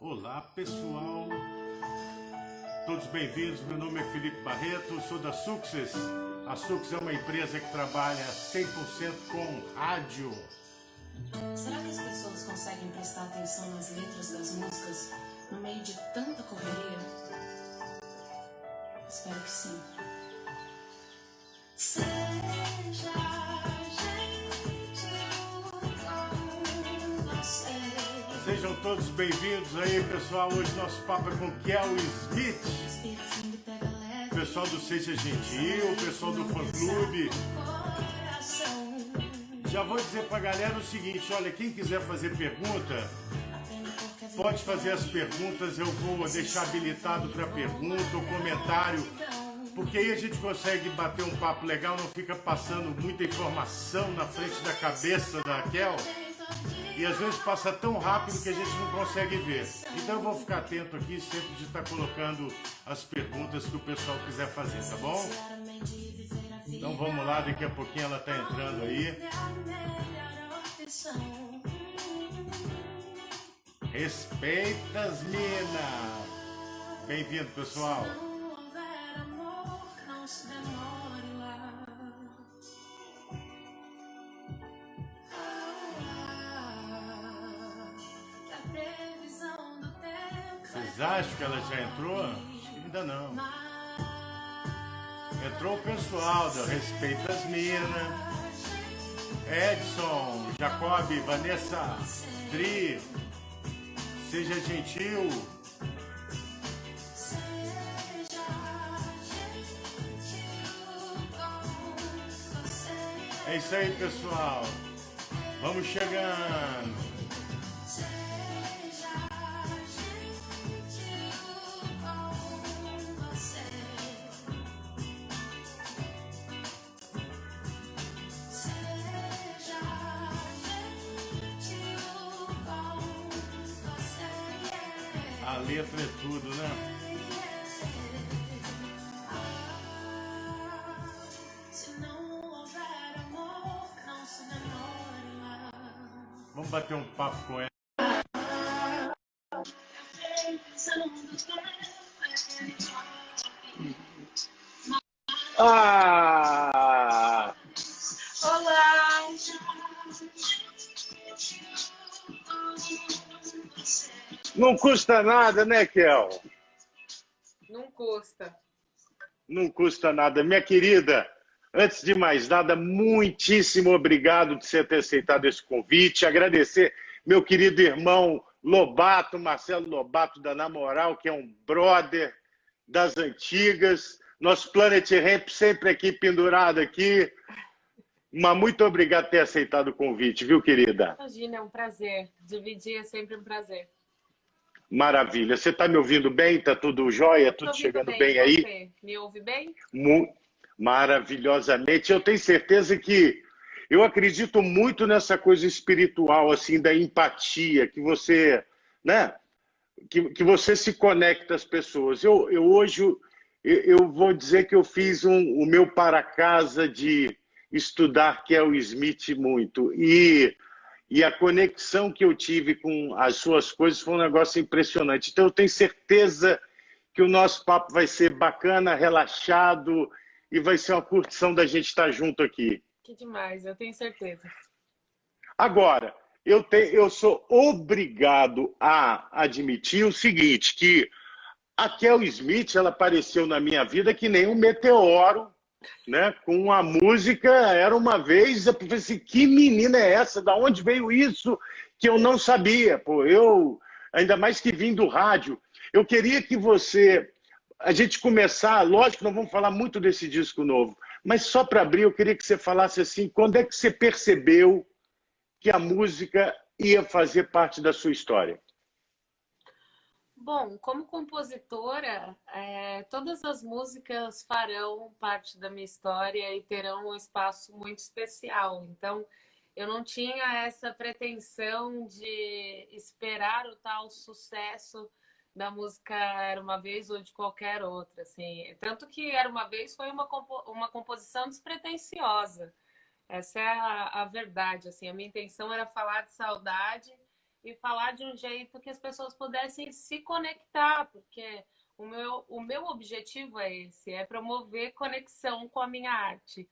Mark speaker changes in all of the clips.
Speaker 1: Olá pessoal, todos bem-vindos. Meu nome é Felipe Barreto, sou da Success. A Success é uma empresa que trabalha 100% com rádio.
Speaker 2: Será que as pessoas conseguem prestar atenção nas letras das músicas no meio de tanta correria? Espero que sim. Seja gentil com você.
Speaker 1: Sejam todos bem-vindos aí, pessoal. Hoje nosso papo é com Kel Smith. O pessoal do Seja Gentil, o pessoal do fã-clube. Já vou dizer pra galera o seguinte, olha, quem quiser fazer pergunta, pode fazer as perguntas, eu vou deixar habilitado para pergunta ou comentário, porque aí a gente consegue bater um papo legal, não fica passando muita informação na frente da cabeça da Kel. E às vezes passa tão rápido que a gente não consegue ver. Então eu vou ficar atento aqui sempre de estar colocando as perguntas que o pessoal quiser fazer, tá bom? Então vamos lá, daqui a pouquinho ela tá entrando aí. Respeita as minas! Bem-vindo, pessoal! Vocês acham que ela já entrou? Acho que ainda não. Entrou o pessoal do Respeita as Minas. Edson, Jacob, Vanessa, Dri, Seja Gentil. É isso aí, pessoal. Vamos chegando. A letra é tudo, né? Vamos bater um papo com ela.
Speaker 3: Ah!
Speaker 2: Olá!
Speaker 3: Não custa nada, né, Kel?
Speaker 4: Não custa.
Speaker 3: Não custa nada. Minha querida, antes de mais nada, muitíssimo obrigado de você ter aceitado esse convite. Agradecer meu querido irmão Lobato, Marcelo Lobato da Namoral, que é um brother das antigas. Nosso Planet Ramp sempre aqui pendurado aqui. Mas muito obrigado por ter aceitado o convite, viu, querida?
Speaker 4: Imagina, é um prazer. Dividir é sempre um prazer.
Speaker 3: Maravilha. Você está me ouvindo bem? Está tudo jóia? Tudo chegando bem aí?
Speaker 4: Você me ouve bem?
Speaker 3: Maravilhosamente. Eu tenho certeza que eu acredito muito nessa coisa espiritual, assim, da empatia, que você, né? Que você se conecta às pessoas. Hoje eu vou dizer que eu fiz o meu para casa de estudar Kel Smith muito. E a conexão que eu tive com as suas coisas foi um negócio impressionante. Então, eu tenho certeza que o nosso papo vai ser bacana, relaxado, e vai ser uma curtição da gente estar junto aqui.
Speaker 4: Que demais, eu tenho certeza.
Speaker 3: Agora, eu sou obrigado a admitir o seguinte, que a Kel Smith, ela apareceu na minha vida que nem um meteoro, né? Com a música, era uma vez, eu pensei assim, que menina é essa? Da onde veio isso? Que eu não sabia, pô. Ainda mais que vim do rádio. Eu queria que a gente começar, lógico, não vamos falar muito desse disco novo, mas só para abrir, eu queria que você falasse assim, quando é que você percebeu que a música ia fazer parte da sua história?
Speaker 4: Bom, como compositora, todas as músicas farão parte da minha história e terão um espaço muito especial. Então, eu não tinha essa pretensão de esperar o tal sucesso da música Era Uma Vez ou de qualquer outra. Assim. Tanto que Era Uma Vez foi uma composição despretensiosa. Essa é a verdade. Assim. A minha intenção era falar de saudade e falar de um jeito que as pessoas pudessem se conectar, porque o meu objetivo é esse, é promover conexão com a minha arte.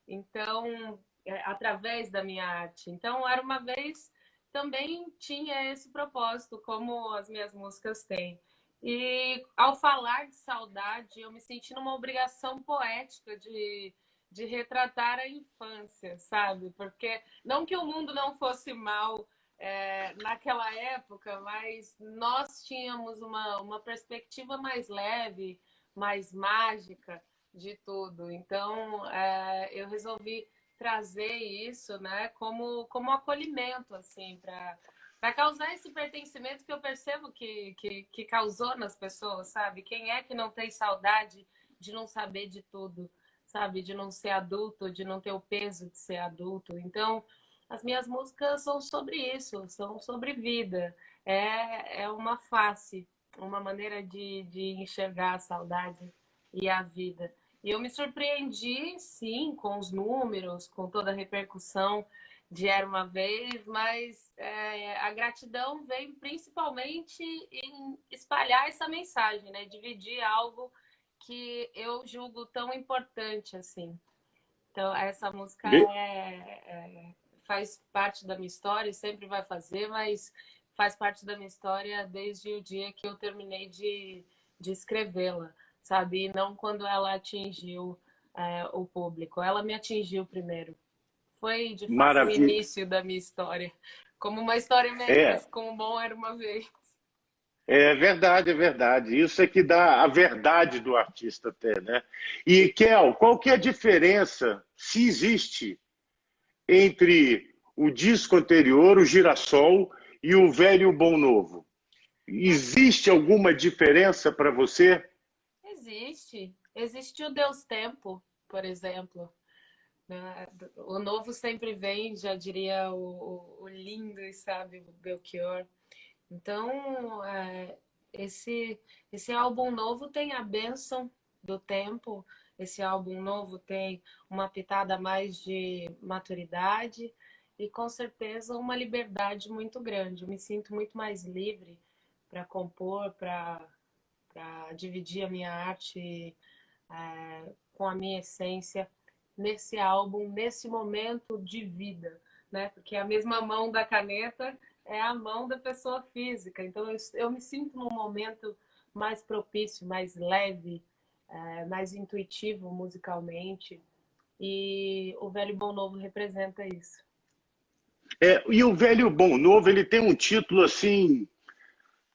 Speaker 4: Então, através da minha arte. Então, Era Uma Vez também tinha esse propósito, como as minhas músicas têm. E ao falar de saudade, eu me senti numa obrigação poética de retratar a infância, sabe? Porque não que o mundo não fosse mal naquela época, mas nós tínhamos uma perspectiva mais leve, mais mágica de tudo. Então, eu resolvi trazer isso, né, como acolhimento, assim, para causar esse pertencimento que eu percebo que causou nas pessoas, sabe? Quem é que não tem saudade de não saber de tudo, sabe? De não ser adulto, de não ter o peso de ser adulto. Então, as minhas músicas são sobre isso, são sobre vida. É uma face, uma maneira de enxergar a saudade e a vida. E eu me surpreendi, sim, com os números, com toda a repercussão de Era Uma Vez, mas a gratidão vem principalmente em espalhar essa mensagem, né? Dividir algo que eu julgo tão importante assim. Então, essa música faz parte da minha história e sempre vai fazer, mas faz parte da minha história desde o dia que eu terminei de escrevê-la, sabe? E não quando ela atingiu o público. Ela me atingiu primeiro. Foi, de fato, o início da minha história. Como uma história merece, como bom Era Uma Vez.
Speaker 3: É verdade, é verdade. Isso é que dá a verdade do artista até, né? E, Kel, qual que é a diferença, se existe, entre o disco anterior, o Girassol, e o Velho e o Bom Novo? Existe alguma diferença para você?
Speaker 4: Existe. Existe o Deus Tempo, por exemplo. O novo sempre vem, já diria o lindo e sábio Belchior. Então, esse álbum novo tem a bênção do tempo, esse álbum novo tem uma pitada mais de maturidade e, com certeza, uma liberdade muito grande. Eu me sinto muito mais livre para compor, para dividir a minha arte com a minha essência nesse álbum, nesse momento de vida, né? Porque a mesma mão da caneta é a mão da pessoa física. Então, eu me sinto num momento mais propício, mais leve, mais intuitivo musicalmente. E o Velho e Bom Novo representa isso.
Speaker 3: E o Velho e Bom Novo, ele tem um título assim,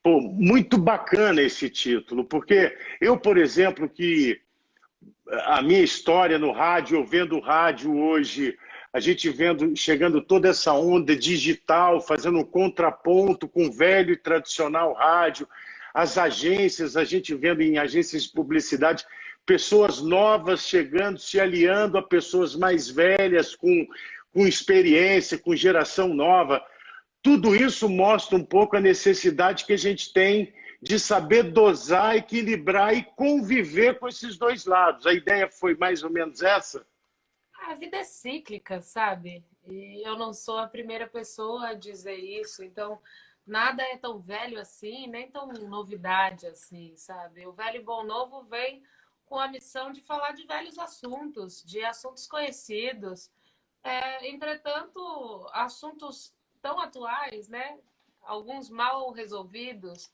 Speaker 3: pô, muito bacana esse título, porque eu, por exemplo, que a minha história no rádio, eu vendo o rádio hoje, a gente vendo, chegando toda essa onda digital, fazendo um contraponto com o velho e tradicional rádio, as agências, a gente vendo em agências de publicidade, pessoas novas chegando, se aliando a pessoas mais velhas, com experiência, com geração nova. Tudo isso mostra um pouco a necessidade que a gente tem de saber dosar, equilibrar e conviver com esses dois lados. A ideia foi mais ou menos essa?
Speaker 4: A vida é cíclica, sabe? E eu não sou a primeira pessoa a dizer isso, então nada é tão velho assim, nem tão novidade assim, sabe? O Velho e Bom Novo vem com a missão de falar de velhos assuntos, de assuntos conhecidos, entretanto, assuntos tão atuais, né? Alguns mal resolvidos.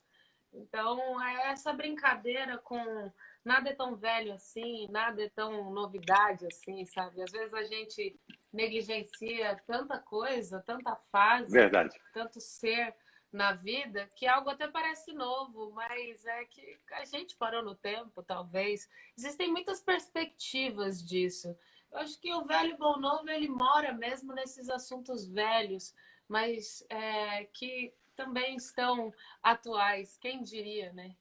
Speaker 4: Então, essa brincadeira com nada é tão velho assim, nada é tão novidade assim, sabe? Às vezes a gente negligencia tanta coisa, tanta fase,
Speaker 3: Verdade.
Speaker 4: tanto ser na vida, que algo até parece novo, mas é que a gente parou no tempo, talvez. Existem muitas perspectivas disso. Eu acho que o Velho Bom Novo, ele mora mesmo nesses assuntos velhos, mas que também estão atuais, quem diria, né?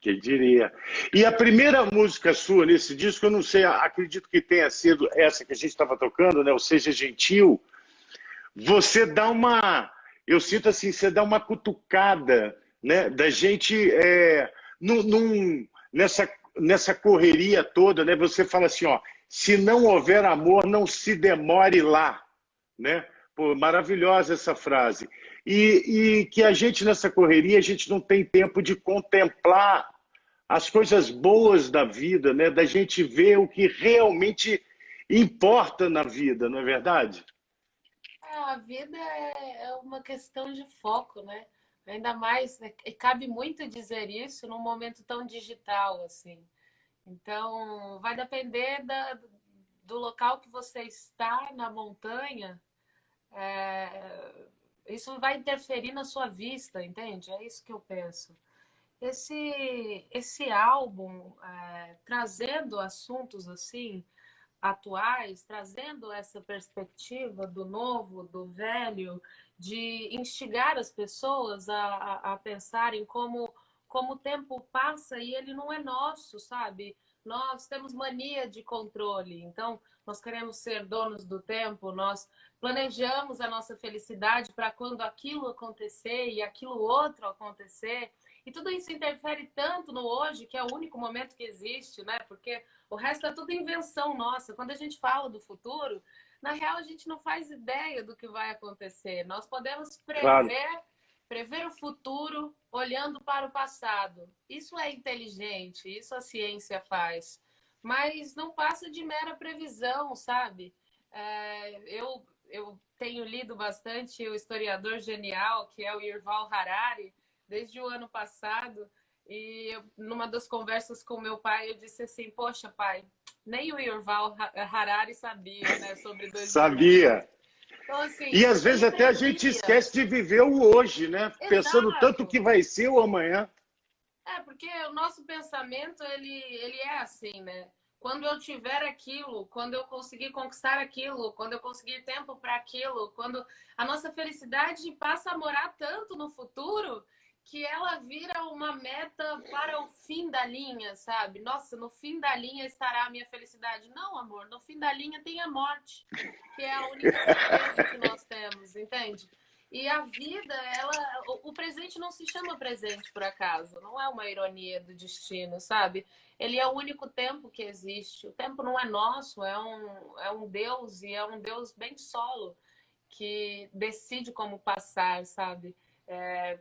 Speaker 3: Quem diria. E a primeira música sua nesse disco, eu não sei, acredito que tenha sido essa que a gente estava tocando, né? O Seja Gentil. Você dá uma, eu sinto assim, você dá uma cutucada, né? Da gente nessa correria toda, né? Você fala assim, ó, se não houver amor, não se demore lá, né? Pô, maravilhosa essa frase. e que a gente, nessa correria, a gente não tem tempo de contemplar as coisas boas da vida, né? Da gente ver o que realmente importa na vida, não é verdade?
Speaker 4: A vida é uma questão de foco, né? Ainda mais, cabe muito dizer isso num momento tão digital assim. Então, vai depender do local que você está na montanha. Isso vai interferir na sua vista, entende? É isso que eu penso. Esse álbum, trazendo assuntos assim atuais, trazendo essa perspectiva do novo, do velho, de instigar as pessoas a pensarem como o tempo passa e ele não é nosso, sabe? Nós temos mania de controle, então nós queremos ser donos do tempo, nós planejamos a nossa felicidade para quando aquilo acontecer e aquilo outro acontecer. E tudo isso interfere tanto no hoje, que é o único momento que existe, né? Porque o resto é tudo invenção nossa. Quando a gente fala do futuro, na real a gente não faz ideia do que vai acontecer. Nós podemos
Speaker 3: Claro.
Speaker 4: prever o futuro olhando para o passado. Isso é inteligente, isso a ciência faz. Mas não passa de mera previsão, sabe? Eu tenho lido bastante o historiador genial, que é o Yuval Harari, desde o ano passado. E numa das conversas com meu pai, eu disse assim, poxa, pai, nem o Yuval Harari sabia, né, sobre 2020.
Speaker 3: Sabia.
Speaker 4: Então, assim,
Speaker 3: E às vezes
Speaker 4: ele
Speaker 3: até a gente
Speaker 4: previa.
Speaker 3: esquece de viver o hoje, né? Pensando tanto
Speaker 4: Exato.
Speaker 3: que vai ser o amanhã.
Speaker 4: Porque o nosso pensamento, ele é assim, né? Quando eu tiver aquilo, quando eu conseguir conquistar aquilo, quando eu conseguir tempo para aquilo, quando a nossa felicidade passa a morar tanto no futuro que ela vira uma meta para o fim da linha, sabe? Nossa, no fim da linha estará a minha felicidade. Não, amor, no fim da linha tem a morte, que é a única certeza que nós temos, entende? E a vida, o presente não se chama presente por acaso, não é uma ironia do destino, sabe? Ele é o único tempo que existe. O tempo não é nosso, é um Deus, e é um Deus bem solo, que decide como passar, sabe?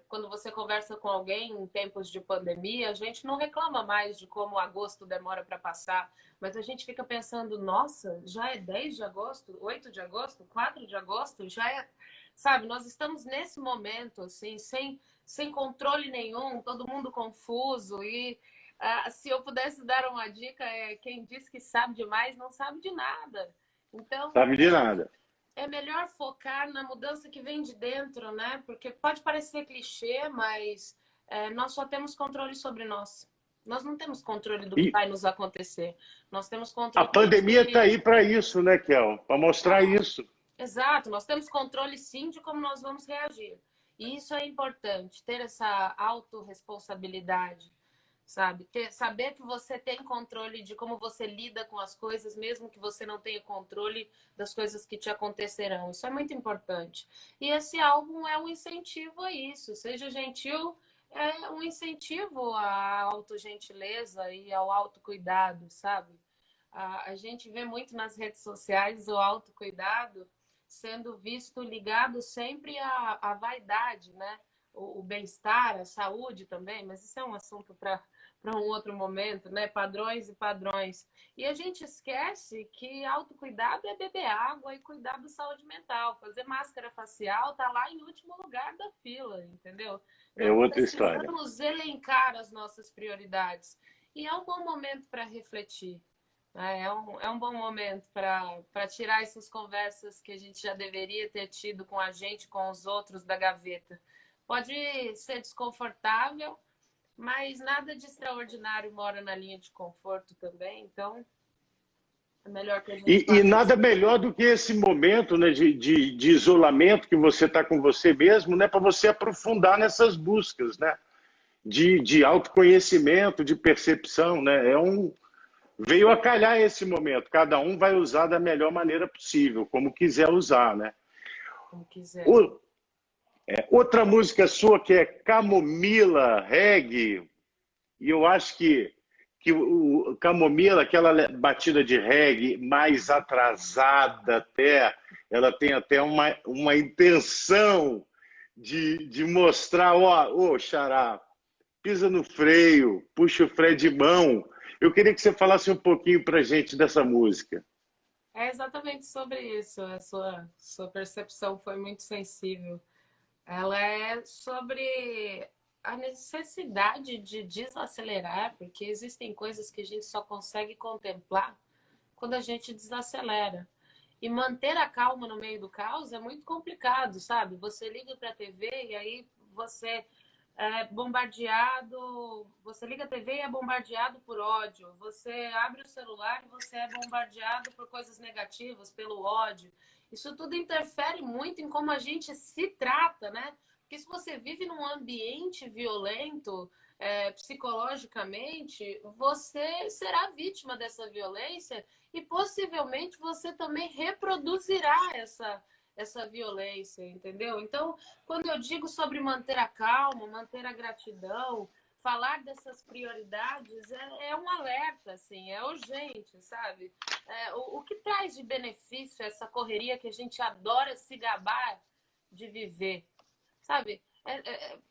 Speaker 4: Quando você conversa com alguém em tempos de pandemia, a gente não reclama mais de como agosto demora para passar, mas a gente fica pensando, nossa, já é 10 de agosto, 8 de agosto, 4 de agosto, já é... Sabe, nós estamos nesse momento, assim, sem controle nenhum, todo mundo confuso. E se eu pudesse dar uma dica, quem diz que sabe demais não sabe de nada. Então,
Speaker 3: Sabe de nada.
Speaker 4: é melhor focar na mudança que vem de dentro, né? Porque pode parecer clichê, mas nós só temos controle sobre nós. Nós não temos controle do que
Speaker 3: E
Speaker 4: vai nos acontecer. Nós temos
Speaker 3: a
Speaker 4: controle
Speaker 3: pandemia está
Speaker 4: de...
Speaker 3: aí para isso, né, Kel? Para mostrar isso.
Speaker 4: Exato, nós temos controle sim de como nós vamos reagir. E isso é importante, ter essa autorresponsabilidade, sabe? Saber que você tem controle de como você lida com as coisas, mesmo que você não tenha controle das coisas que te acontecerão. Isso é muito importante. E esse álbum é um incentivo a isso. Seja gentil, é um incentivo à autogentileza e ao autocuidado, sabe? A gente vê muito nas redes sociais o autocuidado sendo visto ligado sempre à vaidade, né? O bem-estar, a saúde também, mas isso é um assunto para um outro momento, né? Padrões e padrões. E a gente esquece que autocuidado é beber água e cuidar da saúde mental. Fazer máscara facial tá lá em último lugar da fila, entendeu?
Speaker 3: É
Speaker 4: Nós
Speaker 3: outra história.
Speaker 4: precisamos elencar as nossas prioridades. E é um bom momento para refletir. É um bom momento para tirar essas conversas que a gente já deveria ter tido com a gente, com os outros da gaveta. Pode ser desconfortável, mas nada de extraordinário mora na linha de conforto também, então é melhor que a gente
Speaker 3: E nada
Speaker 4: isso.
Speaker 3: melhor do que esse momento, né, de isolamento que você está com você mesmo, né, para você aprofundar nessas buscas, né, de autoconhecimento, de percepção, né, veio a calhar esse momento. Cada um vai usar da melhor maneira possível, como quiser usar, né?
Speaker 4: Como quiser.
Speaker 3: Outra música sua que é Camomila Reggae, e eu acho que o Camomila, aquela batida de reggae mais atrasada até, ela tem até uma intenção de mostrar, ó, Xará, pisa no freio, puxa o freio de mão. Eu queria que você falasse um pouquinho pra gente dessa música.
Speaker 4: É exatamente sobre isso. A sua percepção foi muito sensível. Ela é sobre a necessidade de desacelerar, porque existem coisas que a gente só consegue contemplar quando a gente desacelera. E manter a calma no meio do caos é muito complicado, sabe? Você liga para a TV e aí você é bombardeado, você liga a TV e é bombardeado por ódio. Você abre o celular e você é bombardeado por coisas negativas, pelo ódio. Isso tudo interfere muito em como a gente se trata, né? Porque se você vive num ambiente violento, psicologicamente, você será vítima dessa violência e possivelmente você também reproduzirá essa violência, entendeu? Então, quando eu digo sobre manter a calma, manter a gratidão, falar dessas prioridades é um alerta, assim, é urgente, sabe? O que traz de benefício essa correria que a gente adora se gabar de viver, sabe?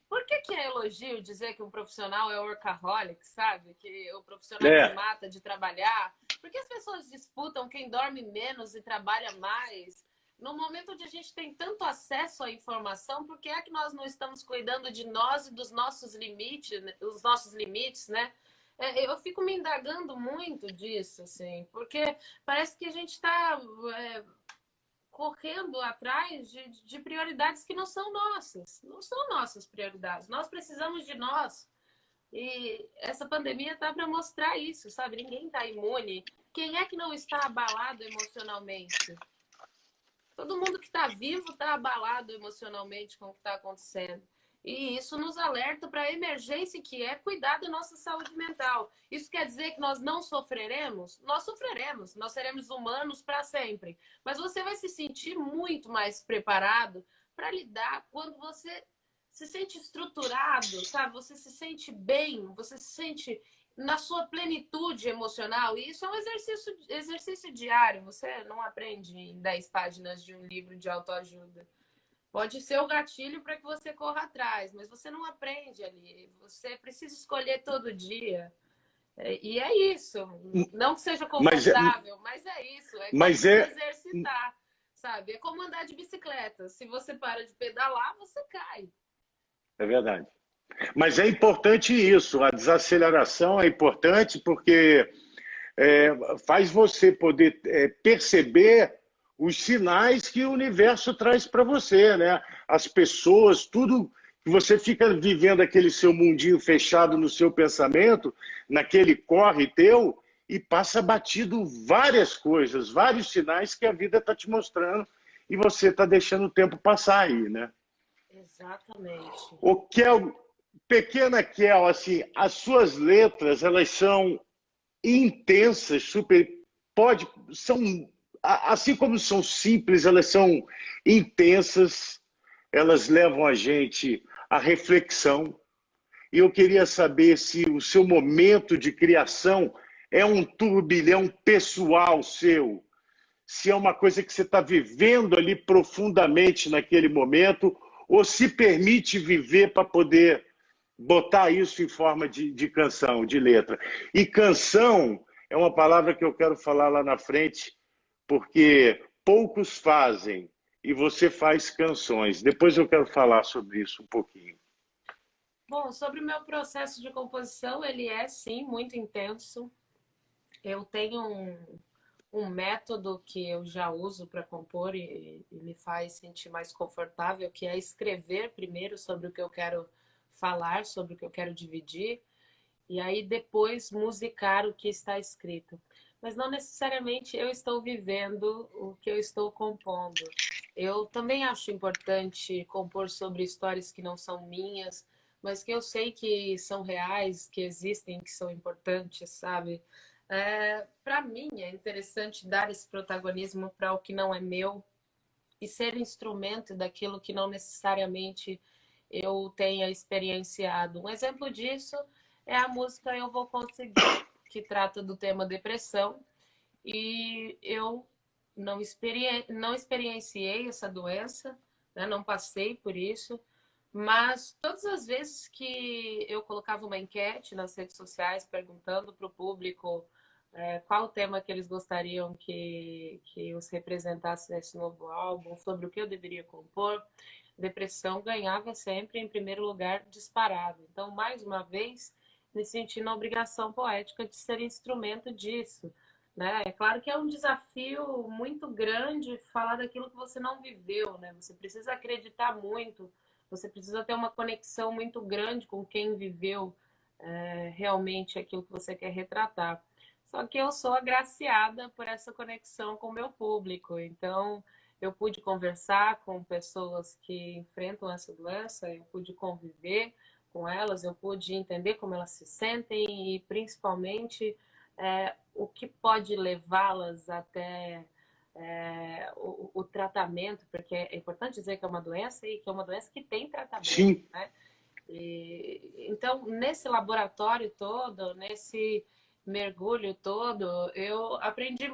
Speaker 4: Por que é elogio dizer que um profissional é workaholic, sabe? Que o profissional se mata de trabalhar? Por que as pessoas disputam quem dorme menos e trabalha mais? No momento onde a gente tem tanto acesso à informação, por que é que nós não estamos cuidando de nós e dos nossos limites, os nossos limites, né? Eu fico me indagando muito disso, assim, porque parece que a gente está correndo atrás de prioridades que não são nossas prioridades. Nós precisamos de nós. E essa pandemia tá para mostrar isso, sabe? Ninguém está imune. Quem é que não está abalado emocionalmente? Todo mundo que está vivo está abalado emocionalmente com o que está acontecendo. E isso nos alerta para a emergência que é cuidar da nossa saúde mental. Isso quer dizer que nós não sofreremos? Nós sofreremos, nós seremos humanos para sempre. Mas você vai se sentir muito mais preparado para lidar quando você se sente estruturado, sabe? Você se sente bem, você se sente na sua plenitude emocional. E isso é um exercício diário. Você não aprende em 10 páginas de um livro de autoajuda. Pode ser o gatilho para que você corra atrás, mas você não aprende ali. Você precisa escolher todo dia. E é isso. Não que seja confortável, mas é isso. É como se exercitar, sabe? É como andar de bicicleta. Se você para de pedalar, você cai.
Speaker 3: É verdade. Mas é importante isso. A desaceleração é importante porque faz você poder perceber os sinais que o universo traz para você, né? As pessoas, tudo que você fica vivendo aquele seu mundinho fechado no seu pensamento, naquele corre teu, e passa batido várias coisas, vários sinais que a vida está te mostrando e você está deixando o tempo passar aí, né?
Speaker 4: Exatamente.
Speaker 3: O Kel, pequena Kel, assim, as suas letras, elas são intensas, são assim como são simples, elas são intensas, elas levam a gente à reflexão. E eu queria saber se o seu momento de criação é um turbilhão pessoal seu, se é uma coisa que você está vivendo ali profundamente naquele momento, ou se permite viver para poder botar isso em forma de canção, de letra. E canção é uma palavra que eu quero falar lá na frente, porque poucos fazem e você faz canções. Depois eu quero falar sobre isso um pouquinho.
Speaker 4: Bom, sobre o meu processo de composição, ele é, sim, muito intenso. Eu tenho um método que eu já uso para compor e me faz sentir mais confortável, que é escrever primeiro sobre o que eu quero falar, sobre o que eu quero dividir, e aí depois musicar o que está escrito. Mas não necessariamente eu estou vivendo o que eu estou compondo. Eu também acho importante compor sobre histórias que não são minhas, mas que eu sei que são reais, que existem, que são importantes, sabe? Para mim é interessante dar esse protagonismo para o que não é meu e ser instrumento daquilo que não necessariamente eu tenha experienciado. Um exemplo disso é a música Eu Vou Conseguir, que trata do tema depressão, e eu não experienciei essa doença, né? Não passei por isso, Mas todas as vezes que eu colocava uma enquete nas redes sociais perguntando para o público qual o tema que eles gostariam que os representasse nesse novo álbum, sobre o que eu deveria compor, depressão ganhava sempre em primeiro lugar, disparado. Então, mais uma vez, me senti na obrigação poética de ser instrumento disso. Né? É claro que é um desafio muito grande falar daquilo que você não viveu, né? Você precisa acreditar muito, você precisa ter uma conexão muito grande com quem viveu realmente aquilo que você quer retratar. Só que eu sou agraciada por essa conexão com o meu público, então eu pude conversar com pessoas que enfrentam essa doença, eu pude conviver com elas, eu pude entender como elas se sentem e principalmente o que pode levá-las até o tratamento, porque é importante dizer que é uma doença e que é uma doença que tem tratamento,
Speaker 3: Sim.
Speaker 4: né? Então, nesse laboratório todo, nesse mergulho todo, eu aprendi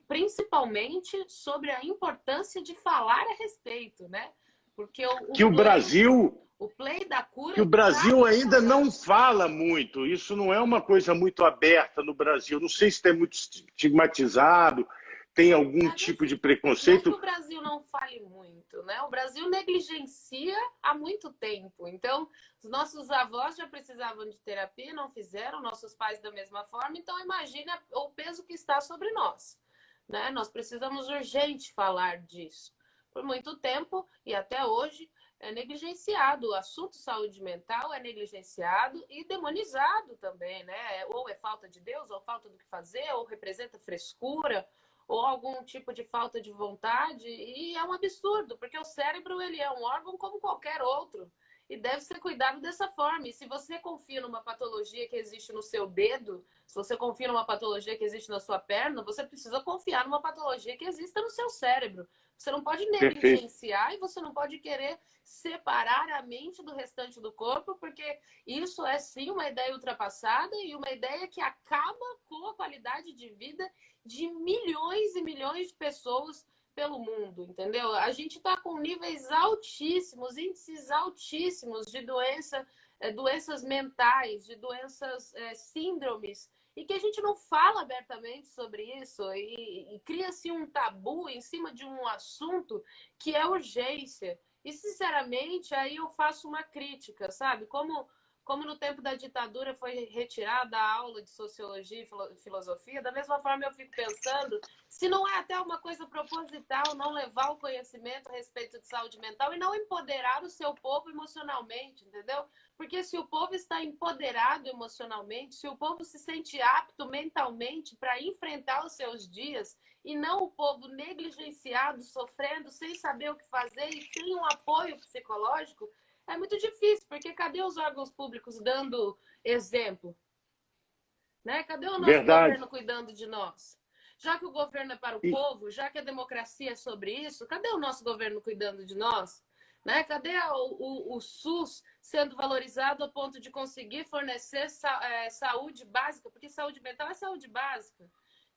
Speaker 4: principalmente sobre a importância de falar a respeito, né? Porque
Speaker 3: Que o Brasil
Speaker 4: o play da cura...
Speaker 3: que o Brasil ainda não fala muito. Isso não é uma coisa muito aberta no Brasil. Não sei se é muito estigmatizado, tem algum tipo de preconceito.
Speaker 4: Não é que o Brasil não fale muito, né? O Brasil negligencia há muito tempo. Então, os nossos avós já precisavam de terapia, não fizeram, nossos pais da mesma forma. Então, imagina o peso que está sobre nós, né? Nós precisamos urgente falar disso. Por muito tempo, e até hoje, é negligenciado. O assunto saúde mental é negligenciado e demonizado também, né? Ou é falta de Deus, ou falta do que fazer, ou representa frescura, ou algum tipo de falta de vontade. E é um absurdo, porque o cérebro ele é um órgão como qualquer outro e deve ser cuidado dessa forma. E se você confia numa patologia que existe no seu dedo, se você confia numa patologia que existe na sua perna, você precisa confiar numa patologia que exista no seu cérebro. Você não pode negligenciar e você não pode querer separar a mente do restante do corpo, porque isso é sim uma ideia ultrapassada e uma ideia que acaba com a qualidade de vida de milhões e milhões de pessoas pelo mundo, entendeu? A gente está com níveis altíssimos, índices altíssimos de doenças mentais, de doenças, síndromes, e que a gente não fala abertamente sobre isso e cria-se um tabu em cima de um assunto que é urgência. E, sinceramente, aí eu faço uma crítica, sabe? Como no tempo da ditadura foi retirada a aula de sociologia e filosofia, da mesma forma eu fico pensando se não é até uma coisa proposital não levar o conhecimento a respeito de saúde mental e não empoderar o seu povo emocionalmente, entendeu? Porque se o povo está empoderado emocionalmente, se o povo se sente apto mentalmente para enfrentar os seus dias e não o povo negligenciado, sofrendo, sem saber o que fazer e sem um apoio psicológico, é muito difícil, porque cadê os órgãos públicos dando exemplo? Né? Cadê o nosso governo cuidando de nós? Já que o governo é para o povo, já que a democracia é sobre isso, cadê o nosso governo cuidando de nós? Né? Cadê o SUS sendo valorizado a ponto de conseguir fornecer saúde básica? Porque saúde mental é saúde básica.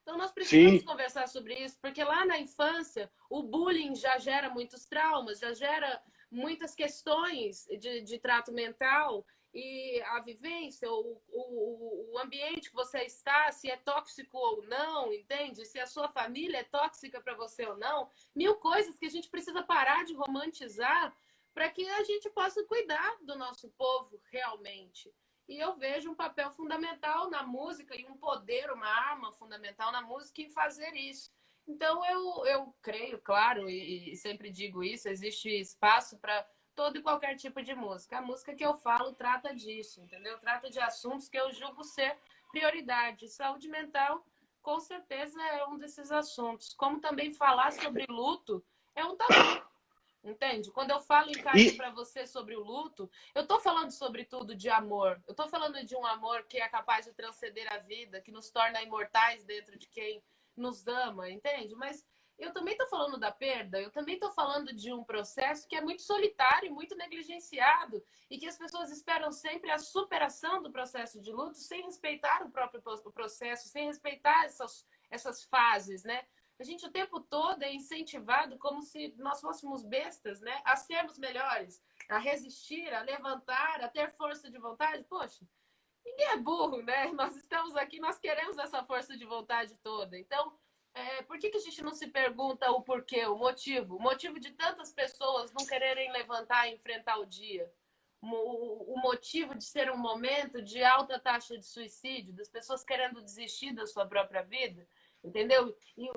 Speaker 4: Então, nós precisamos conversar sobre isso, porque lá na infância, o bullying já gera muitos traumas, já gera muitas questões de trato mental e a vivência, o ambiente que você está, se é tóxico ou não, entende? Se a sua família é tóxica para você ou não. Mil coisas que a gente precisa parar de romantizar para que a gente possa cuidar do nosso povo realmente. E eu vejo um papel fundamental na música e um poder, uma arma fundamental na música em fazer isso. Então, eu creio, claro, e sempre digo isso, existe espaço para todo e qualquer tipo de música. A música que eu falo trata disso, entendeu? Trata de assuntos que eu julgo ser prioridade. Saúde mental, com certeza, é um desses assuntos. Como também falar sobre luto é um tabu. Entende? Quando eu falo em carta para você sobre o luto, eu estou falando sobretudo de amor. Eu estou falando de um amor que é capaz de transcender a vida, que nos torna imortais dentro de quem nos ama, entende? Mas eu também estou falando da perda, eu também estou falando de um processo que é muito solitário, muito negligenciado, e que as pessoas esperam sempre a superação do processo de luto sem respeitar o próprio processo, sem respeitar essas fases, né? A gente o tempo todo é incentivado como se nós fôssemos bestas, né? A sermos melhores, a resistir, a levantar, a ter força de vontade. Poxa, ninguém é burro, né? Nós estamos aqui, nós queremos essa força de vontade toda. Então, por que a gente não se pergunta o porquê, o motivo? O motivo de tantas pessoas não quererem levantar e enfrentar o dia. O motivo de ser um momento de alta taxa de suicídio, das pessoas querendo desistir da sua própria vida, entendeu? E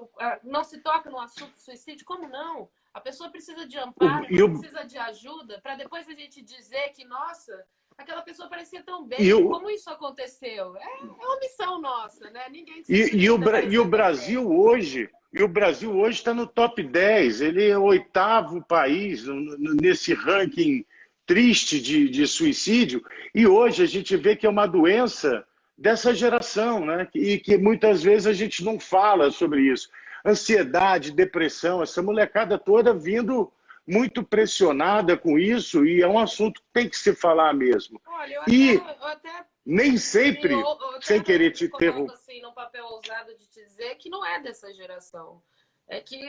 Speaker 4: não se toca no assunto suicídio, como não? A pessoa precisa de amparo, precisa de ajuda, para depois a gente dizer que, nossa, aquela pessoa parecia tão bem, como isso aconteceu? É uma missão nossa, né? Ninguém
Speaker 3: o Brasil hoje... E o Brasil hoje está no top 10, ele é o 8º país nesse ranking triste de suicídio, e hoje a gente vê que é uma doença dessa geração, né? E que muitas vezes a gente não fala sobre isso. Ansiedade, depressão, essa molecada toda vindo muito pressionada com isso, e é um assunto que tem que se falar mesmo.
Speaker 4: Olha, eu até
Speaker 3: nem sempre, sem querer te interromper.
Speaker 4: Assim, num papel ousado de te dizer que não é dessa geração. É que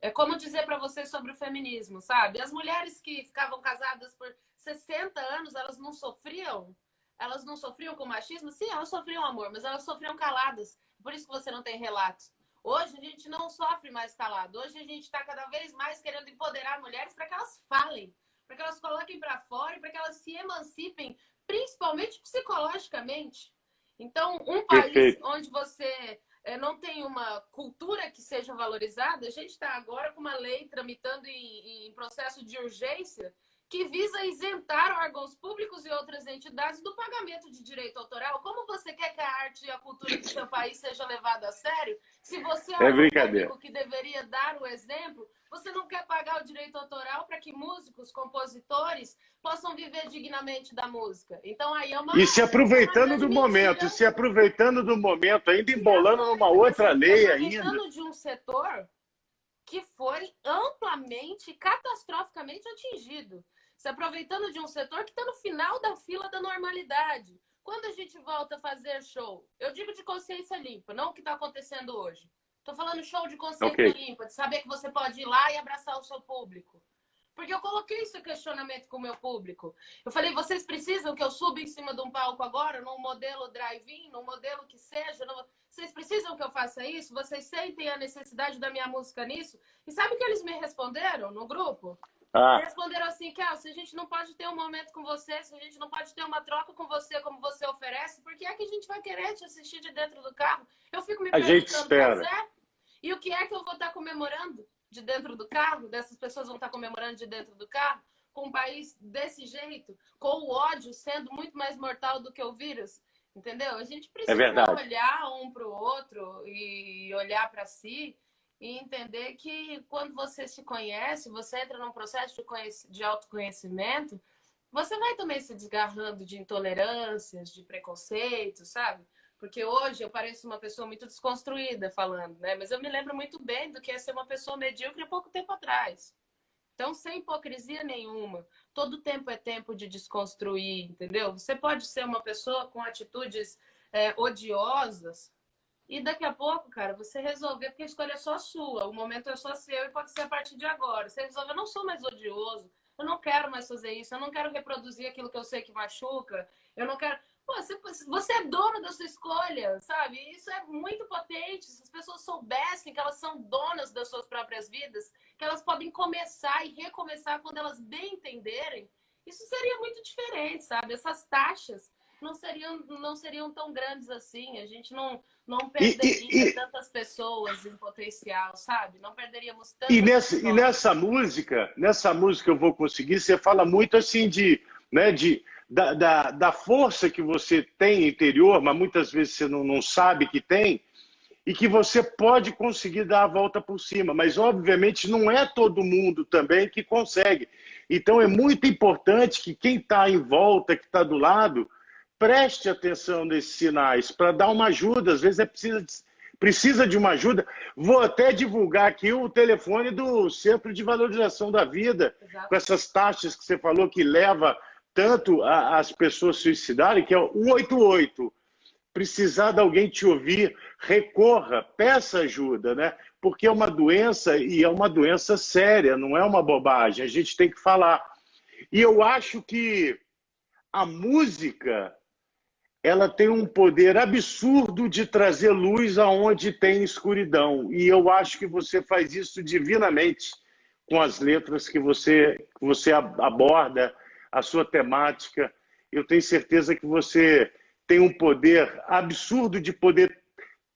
Speaker 4: é como dizer para você sobre o feminismo, sabe? As mulheres que ficavam casadas por 60 anos, elas não sofriam? Elas não sofriam com machismo? Sim, elas sofriam amor, mas elas sofriam caladas. Por isso que você não tem relatos. Hoje a gente não sofre mais calado. Hoje a gente está cada vez mais querendo empoderar mulheres para que elas falem, para que elas coloquem para fora e para que elas se emancipem, principalmente psicologicamente. Então, um país onde você não tem uma cultura que seja valorizada, a gente está agora com uma lei tramitando em processo de urgência que visa isentar órgãos públicos e outras entidades do pagamento de direito autoral. Como você quer que a arte e a cultura do seu país seja levada a sério, se você é um público que deveria dar o exemplo, você não quer pagar o direito autoral para que músicos, compositores possam viver dignamente da música. Então aí é uma...
Speaker 3: E se aproveitando do momento, ainda embolando numa outra lei ainda. Se aproveitando
Speaker 4: de um setor que foi amplamente, catastroficamente atingido. Se aproveitando de um setor que está no final da fila da normalidade. Quando a gente volta a fazer show, eu digo de consciência limpa, não o que está acontecendo hoje. Estou falando show de consciência limpa, de saber que você pode ir lá e abraçar o seu público. Porque eu coloquei esse questionamento com o meu público. Eu falei, vocês precisam que eu suba em cima de um palco agora, num modelo drive-in, num modelo que seja? Vocês precisam que eu faça isso? Vocês sentem a necessidade da minha música nisso? E sabe o que eles me responderam no grupo? Responderam assim, Kel, se a gente não pode ter um momento com você, se a gente não pode ter uma troca com você como você oferece, por que é que a gente vai querer te assistir de dentro do carro? Eu fico me perguntando, e o que é que eu vou estar comemorando de dentro do carro? Dessas pessoas vão estar comemorando de dentro do carro? Com um país desse jeito? Com o ódio sendo muito mais mortal do que o vírus? Entendeu? A gente precisa olhar um para o outro e olhar para si e entender que quando você se conhece, você entra num processo de autoconhecimento, você vai também se desgarrando de intolerâncias, de preconceitos, sabe? Porque hoje eu pareço uma pessoa muito desconstruída falando, né? Mas eu me lembro muito bem do que é ser uma pessoa medíocre há pouco tempo atrás. Então, sem hipocrisia nenhuma. Todo tempo é tempo de desconstruir, entendeu? Você pode ser uma pessoa com atitudes odiosas e daqui a pouco, cara, você resolver, porque a escolha é só sua, o momento é só seu e pode ser a partir de agora. Você resolve, eu não sou mais odioso, eu não quero mais fazer isso, eu não quero reproduzir aquilo que eu sei que machuca, eu não quero... Pô, você é dono da sua escolha, sabe? Isso é muito potente. Se as pessoas soubessem que elas são donas das suas próprias vidas, que elas podem começar e recomeçar quando elas bem entenderem, isso seria muito diferente, sabe? Essas taxas não seriam tão grandes assim. A gente não perderia tantas pessoas em potencial, sabe? Não perderíamos tantas pessoas.
Speaker 3: E nessa música eu vou conseguir, você fala muito assim da força que você tem interior, mas muitas vezes você não sabe que tem, e que você pode conseguir dar a volta por cima. Mas, obviamente, não é todo mundo também que consegue. Então, é muito importante que quem está em volta, que está do lado, preste atenção nesses sinais para dar uma ajuda. Às vezes precisa de uma ajuda. Vou até divulgar aqui o telefone do Centro de Valorização da Vida, com essas taxas que você falou que leva tanto as pessoas suicidarem, que é o 188. Precisar de alguém te ouvir, recorra, peça ajuda, né? porque é uma doença e é uma doença séria, não é uma bobagem, a gente tem que falar. E eu acho que a música, ela tem um poder absurdo de trazer luz aonde tem escuridão. E eu acho que você faz isso divinamente com as letras que você aborda, a sua temática. Eu tenho certeza que você tem um poder absurdo de poder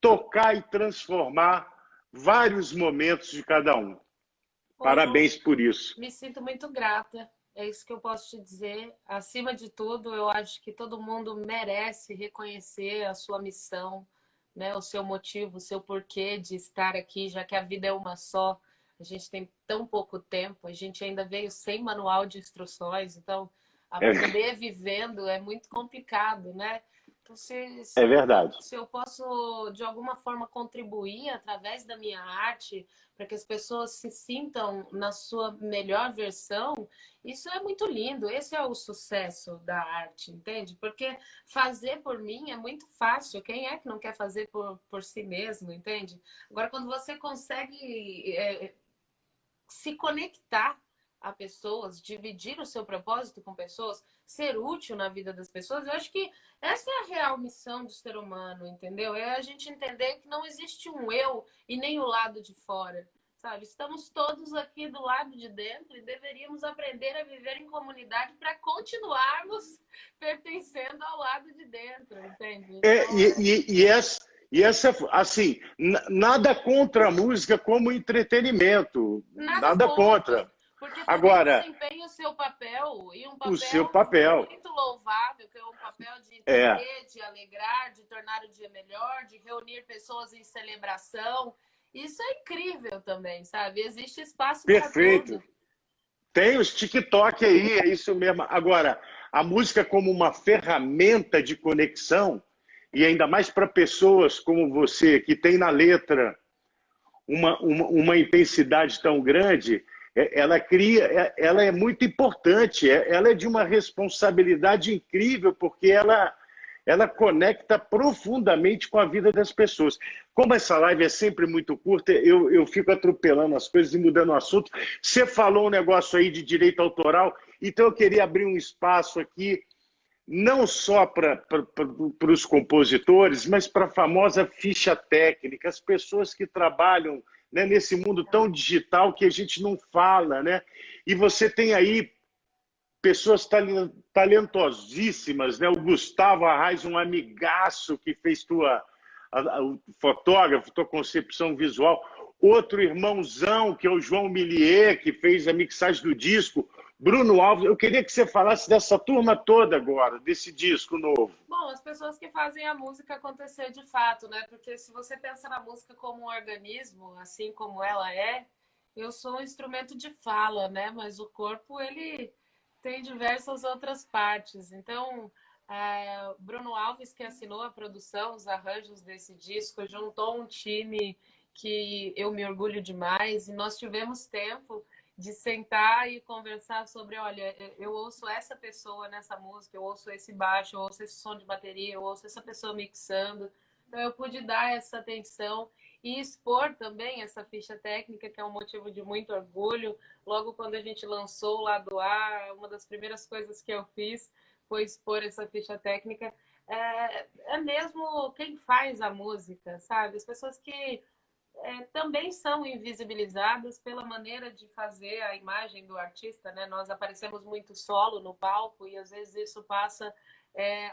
Speaker 3: tocar e transformar vários momentos de cada um. Parabéns por isso.
Speaker 4: Me sinto muito grata. É isso que eu posso te dizer. Acima de tudo, eu acho que todo mundo merece reconhecer a sua missão, né? O seu motivo, o seu porquê de estar aqui, já que a vida é uma só. A gente tem tão pouco tempo, a gente ainda veio sem manual de instruções, então aprender vivendo é muito complicado, né? Então,
Speaker 3: É verdade.
Speaker 4: se eu posso, de alguma forma, contribuir através da minha arte para que as pessoas se sintam na sua melhor versão, isso é muito lindo. Esse é o sucesso da arte, entende? Porque fazer por mim é muito fácil. Quem é que não quer fazer por si mesmo, entende? Agora, quando você consegue se conectar a pessoas, dividir o seu propósito com pessoas, ser útil na vida das pessoas, eu acho que essa é a real missão do ser humano, entendeu? É a gente entender que não existe um eu e nem o lado de fora, sabe? Estamos todos aqui do lado de dentro e deveríamos aprender a viver em comunidade para continuarmos pertencendo ao lado de dentro, entende?
Speaker 3: Essa, assim, nada contra a música como entretenimento. Nada contra.
Speaker 4: Porque também
Speaker 3: agora
Speaker 4: desempenha o seu papel, e um
Speaker 3: o seu
Speaker 4: papel
Speaker 3: papel
Speaker 4: muito louvável, que é um papel de entender, de alegrar, de tornar o dia melhor, de reunir pessoas em celebração. Isso é incrível também, sabe? Existe espaço para
Speaker 3: perfeito.
Speaker 4: tudo.
Speaker 3: Tem os TikTok aí, é isso mesmo. Agora, a música como uma ferramenta de conexão, e ainda mais para pessoas como você, que tem na letra uma intensidade tão grande, ela é muito importante, ela é de uma responsabilidade incrível, porque ela conecta profundamente com a vida das pessoas. Como essa live é sempre muito curta, eu fico atropelando as coisas e mudando o assunto. Você falou um negócio aí de direito autoral, então eu queria abrir um espaço aqui, não só para os compositores, mas para a famosa ficha técnica, as pessoas que trabalham, né, nesse mundo tão digital que a gente não fala, né? E você tem aí pessoas talentosíssimas, né? O Gustavo Arraes, um amigaço que fez o fotógrafo, tua concepção visual. Outro irmãozão, que é o João Millier, que fez a mixagem do disco. Bruno Alves, eu queria que você falasse dessa turma toda agora, desse disco novo.
Speaker 4: Bom, as pessoas que fazem a música acontecer de fato, né? Porque se você pensa na música como um organismo, assim como ela é, eu sou um instrumento de fala, né? Mas o corpo, ele tem diversas outras partes. Então, Bruno Alves, que assinou a produção, os arranjos desse disco, juntou um time que eu me orgulho demais, e nós tivemos tempo de sentar e conversar sobre, olha, eu ouço essa pessoa nessa música, eu ouço esse baixo, eu ouço esse som de bateria, eu ouço essa pessoa mixando. Então eu pude dar essa atenção e expor também essa ficha técnica, que é um motivo de muito orgulho. Logo quando a gente lançou o Lado A, uma das primeiras coisas que eu fiz foi expor essa ficha técnica. É mesmo quem faz a música, sabe? As pessoas que também são invisibilizadas pela maneira de fazer a imagem do artista, né? Nós aparecemos muito solo no palco e às vezes isso passa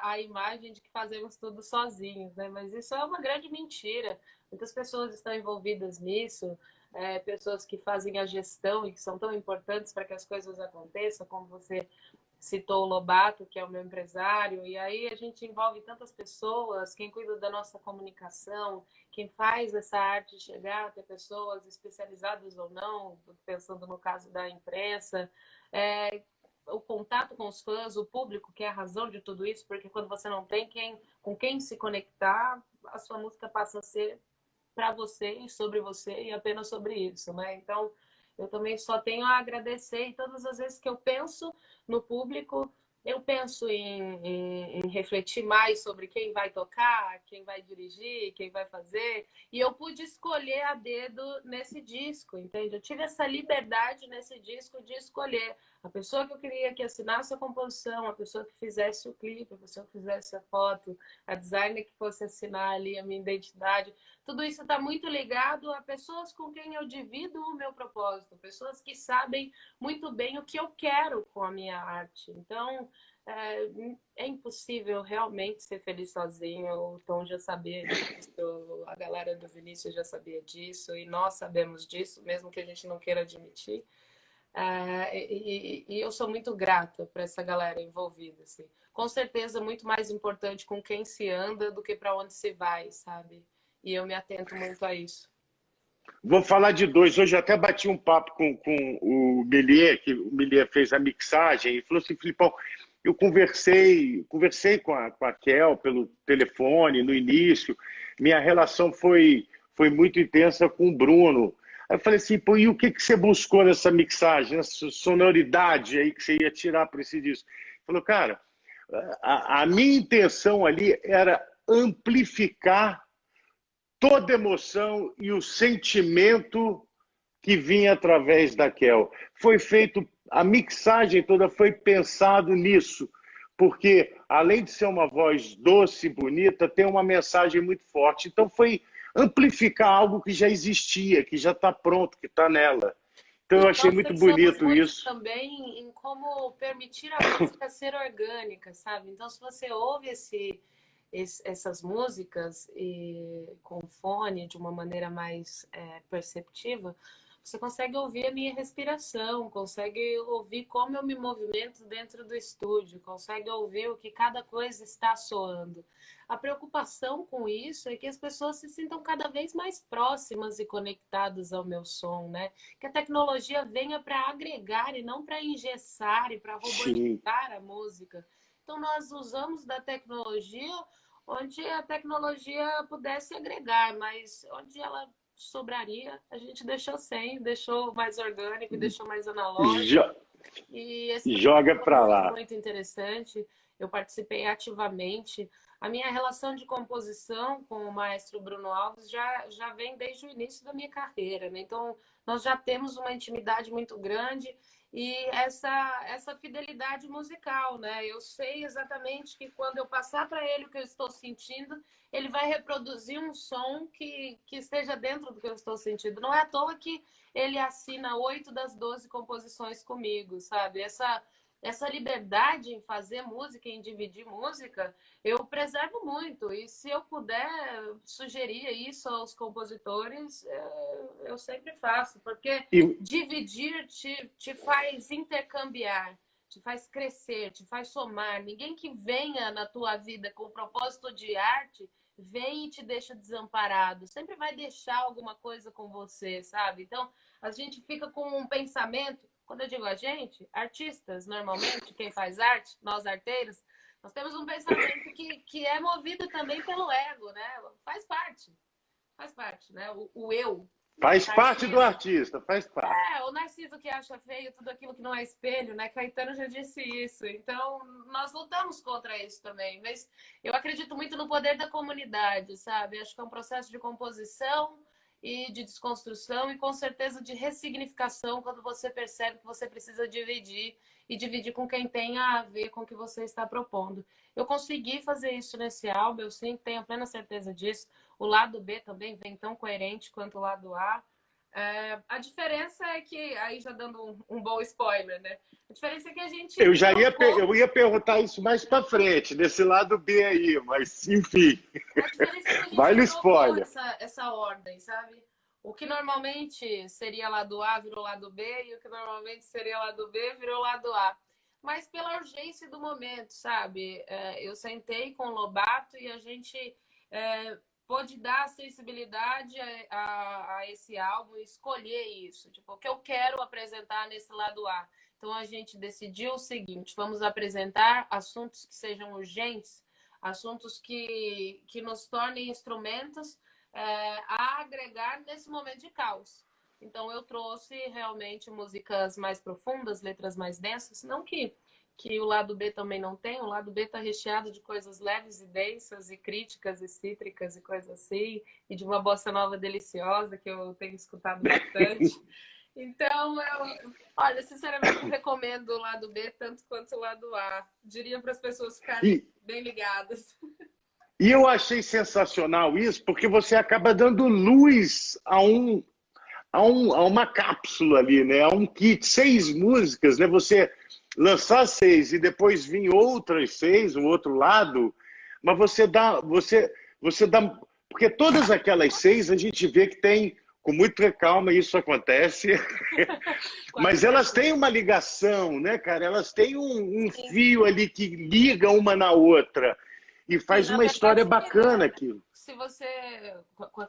Speaker 4: a imagem de que fazemos tudo sozinhos, né? Mas isso é uma grande mentira. Muitas pessoas estão envolvidas nisso, pessoas que fazem a gestão e que são tão importantes para que as coisas aconteçam, como você citou o Lobato, que é o meu empresário, e aí a gente envolve tantas pessoas, quem cuida da nossa comunicação, quem faz essa arte chegar até pessoas especializadas ou não, pensando no caso da imprensa, o contato com os fãs, o público, que é a razão de tudo isso, porque quando você não tem com quem se conectar, a sua música passa a ser para você e sobre você e apenas sobre isso, né? Então, eu também só tenho a agradecer, e todas as vezes que eu penso no público, eu penso em refletir mais sobre quem vai tocar, quem vai dirigir, quem vai fazer. E eu pude escolher a dedo nesse disco, entende? Eu tive essa liberdade nesse disco de escolher a pessoa que eu queria que assinasse a composição, a pessoa que fizesse o clipe, a pessoa que fizesse a foto, a designer que fosse assinar ali a minha identidade. Tudo isso está muito ligado a pessoas com quem eu divido o meu propósito, pessoas que sabem muito bem o que eu quero com a minha arte. Então, é impossível realmente ser feliz sozinho. O Tom já sabia disso, a galera do Vinícius já sabia disso, e nós sabemos disso, mesmo que a gente não queira admitir. E eu sou muito grata para essa galera envolvida, assim. Com certeza, muito mais importante com quem se anda do que para onde se vai, sabe? E eu me atento muito a isso.
Speaker 3: Vou falar de dois. Hoje eu até bati um papo com o Melier, que o Melier fez a mixagem, e falou assim, Filipão, eu conversei com a Kel pelo telefone no início, minha relação foi muito intensa com o Bruno. Aí eu falei assim, pô, e o que você buscou nessa mixagem, nessa sonoridade aí que você ia tirar para esse disco? Ele falou, cara, a minha intenção ali era amplificar toda a emoção e o sentimento que vinha através da Kel. Foi feito, a mixagem toda foi pensado nisso, porque além de ser uma voz doce e bonita, tem uma mensagem muito forte. Então foi amplificar algo que já existia, que já está pronto, que está nela. Então eu achei
Speaker 4: Nós
Speaker 3: muito
Speaker 4: pensamos
Speaker 3: bonito
Speaker 4: muito
Speaker 3: isso.
Speaker 4: também em como permitir a música ser orgânica, sabe? Então, se você ouve essas músicas com fone de uma maneira mais perceptiva, você consegue ouvir a minha respiração, consegue ouvir como eu me movimento dentro do estúdio, consegue ouvir o que cada coisa está soando. A preocupação com isso é que as pessoas se sintam cada vez mais próximas e conectadas ao meu som, né? Que a tecnologia venha para agregar e não para engessar e para
Speaker 3: Sim.
Speaker 4: robotizar a música. Então, nós usamos da tecnologia onde a tecnologia pudesse agregar, mas onde ela sobraria, a gente deixou sem, deixou mais orgânico, deixou mais analógico. E esse
Speaker 3: Joga para
Speaker 4: foi
Speaker 3: lá.
Speaker 4: muito interessante. Eu participei ativamente. A minha relação de composição com o maestro Bruno Alves já vem desde o início da minha carreira, né? Então, nós já temos uma intimidade muito grande e essa fidelidade musical, né? Eu sei exatamente que quando eu passar para ele o que eu estou sentindo, ele vai reproduzir um som que esteja dentro do que eu estou sentindo. Não é à toa que ele assina 8 das 12 composições comigo, sabe? Essa liberdade em fazer música, em dividir música, eu preservo muito. E se eu puder sugerir isso aos compositores, eu sempre faço, porque dividir te faz intercambiar, te faz crescer, te faz somar. Ninguém que venha na tua vida com o propósito de arte vem e te deixa desamparado. Sempre vai deixar alguma coisa com você, sabe? Então, a gente fica com um pensamento. Quando eu digo a gente, artistas, normalmente, quem faz arte, nós arteiros, nós temos um pensamento que é movido também pelo ego, né? Faz parte, né? O eu.
Speaker 3: Faz parte do artista, faz parte.
Speaker 4: O Narciso que acha feio tudo aquilo que não é espelho, né? Caetano já disse isso. Então, nós lutamos contra isso também. Mas eu acredito muito no poder da comunidade, sabe? Acho que é um processo de composição e de desconstrução e com certeza de ressignificação quando você percebe que você precisa dividir e dividir com quem tem a ver com o que você está propondo. Eu consegui fazer isso nesse álbum, eu sim tenho plena certeza disso. O lado B também vem tão coerente quanto o lado A. A diferença é que, aí já dando um bom spoiler, né? A diferença é que a gente...
Speaker 3: Eu ia perguntar isso mais para frente, desse lado B aí, mas enfim.
Speaker 4: A diferença é que a gente
Speaker 3: vai no spoiler.
Speaker 4: Essa ordem, sabe? O que normalmente seria lado A virou lado B e o que normalmente seria lado B virou lado A. Mas pela urgência do momento, sabe? Eu sentei com o Lobato e a gente pôde dar sensibilidade a esse álbum e escolher isso. Tipo, o que eu quero apresentar nesse lado A. Então a gente decidiu o seguinte: vamos apresentar assuntos que sejam urgentes, assuntos que nos tornem instrumentos a agregar nesse momento de caos. Então eu trouxe realmente músicas mais profundas, letras mais densas, não que que o lado B também não tem. O lado B está recheado de coisas leves e densas, e críticas e cítricas e coisas assim, e de uma bossa nova deliciosa que eu tenho escutado bastante. Então, olha, sinceramente, eu recomendo o lado B tanto quanto o lado A. Diria para as pessoas ficarem bem ligadas.
Speaker 3: E eu achei sensacional isso, porque você acaba dando luz a uma cápsula ali, né? A um kit, 6 músicas, né? Você lançar 6 e depois vir outras 6, o outro lado, mas você dá, porque todas aquelas 6 a gente vê que tem, com muita calma isso acontece, mas elas têm uma ligação, né, cara? Elas têm um fio ali que liga uma na outra e faz uma história bacana aqui.
Speaker 4: Se você,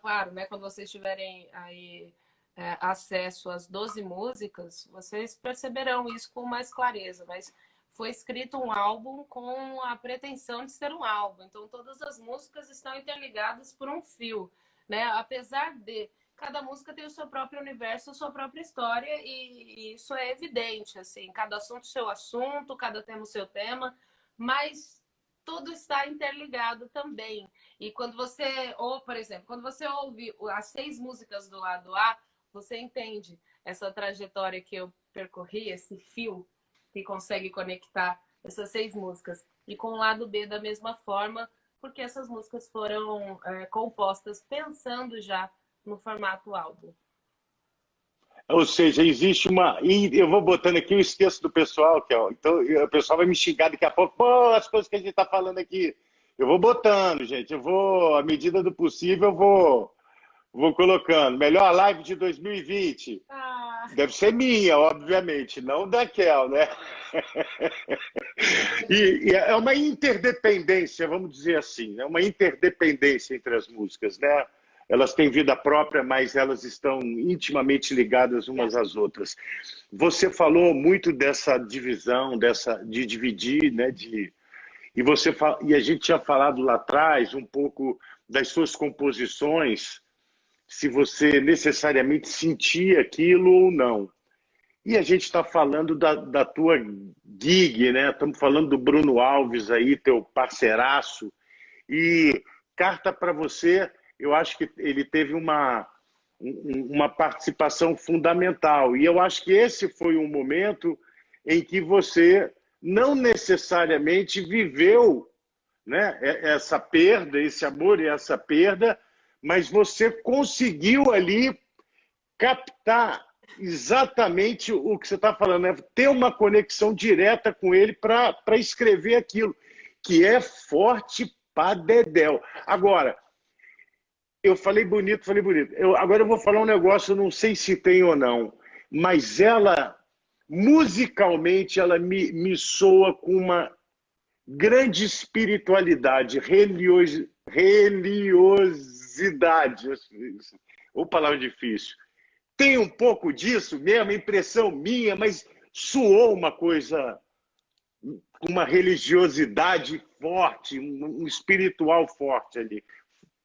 Speaker 4: claro, né, quando vocês tiverem aí acesso às 12 músicas, vocês perceberão isso com mais clareza, mas foi escrito um álbum com a pretensão de ser um álbum, então todas as músicas estão interligadas por um fio, né? Apesar de cada música ter o seu próprio universo, a sua própria história, e isso é evidente, assim, cada assunto o seu assunto, cada tema o seu tema, mas tudo está interligado também. E quando você, ou por exemplo, quando você ouve as 6 músicas do lado A, você entende essa trajetória que eu percorri, esse fio que consegue conectar essas 6 músicas. E com o lado B da mesma forma, porque essas músicas foram compostas pensando já no formato álbum.
Speaker 3: Ou seja, existe uma... Eu vou botando aqui, eu esqueço do pessoal, que então o pessoal vai me xingar daqui a pouco. Pô, as coisas que a gente está falando aqui. Eu vou botando, gente. Eu vou, à medida do possível, eu vou colocando. Melhor live de 2020. Deve ser minha, obviamente, não da Kel, né? E é uma interdependência, vamos dizer assim, é uma interdependência entre as músicas, né? Elas têm vida própria, mas elas estão intimamente ligadas umas às outras. Você falou muito dessa divisão, de dividir, né? E a gente tinha falado lá atrás um pouco das suas composições, se você necessariamente sentia aquilo ou não. E a gente está falando da tua gig, né? Estamos falando do Bruno Alves aí, teu parceiraço. E Carta para Você, eu acho que ele teve uma participação fundamental. E eu acho que esse foi um momento em que você não necessariamente viveu, né, essa perda, esse amor e essa perda, mas você conseguiu ali captar exatamente o que você está falando, né? Ter uma conexão direta com ele para escrever aquilo, que é forte pra dedéu. Agora, eu falei bonito. Agora eu vou falar um negócio, não sei se tem ou não, mas ela, musicalmente, ela me soa com uma grande espiritualidade, religiosidade. Ou palavra difícil. Tem um pouco disso mesmo, impressão minha, mas soou uma coisa, uma religiosidade forte, um espiritual forte ali.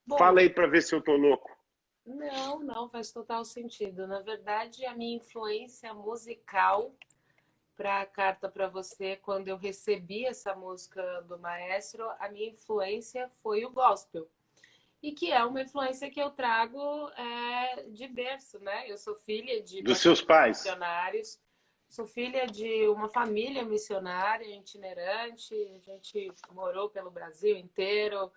Speaker 3: Bom, fala aí para ver se eu tô louco.
Speaker 4: Não, faz total sentido. Na verdade, a minha influência musical para a Carta para Você, quando eu recebi essa música do maestro, a minha influência foi o gospel. E que é uma influência que eu trago de berço, né? Eu sou filha de...
Speaker 3: Dos seus pais?
Speaker 4: Missionários. Sou filha de uma família missionária, itinerante. A gente morou pelo Brasil inteiro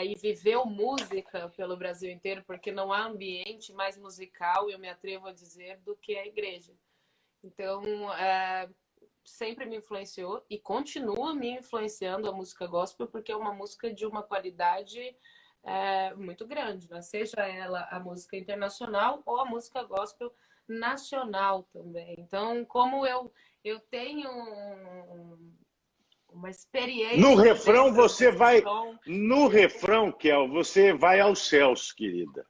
Speaker 4: e viveu música pelo Brasil inteiro, porque não há ambiente mais musical, eu me atrevo a dizer, do que a igreja. Então, sempre me influenciou e continua me influenciando a música gospel, porque é uma música de uma qualidade muito grande, né? Seja ela a música internacional ou a música gospel nacional também. Então, como eu tenho uma experiência...
Speaker 3: No refrão, você vai... No refrão, Kel, você vai aos céus, querida.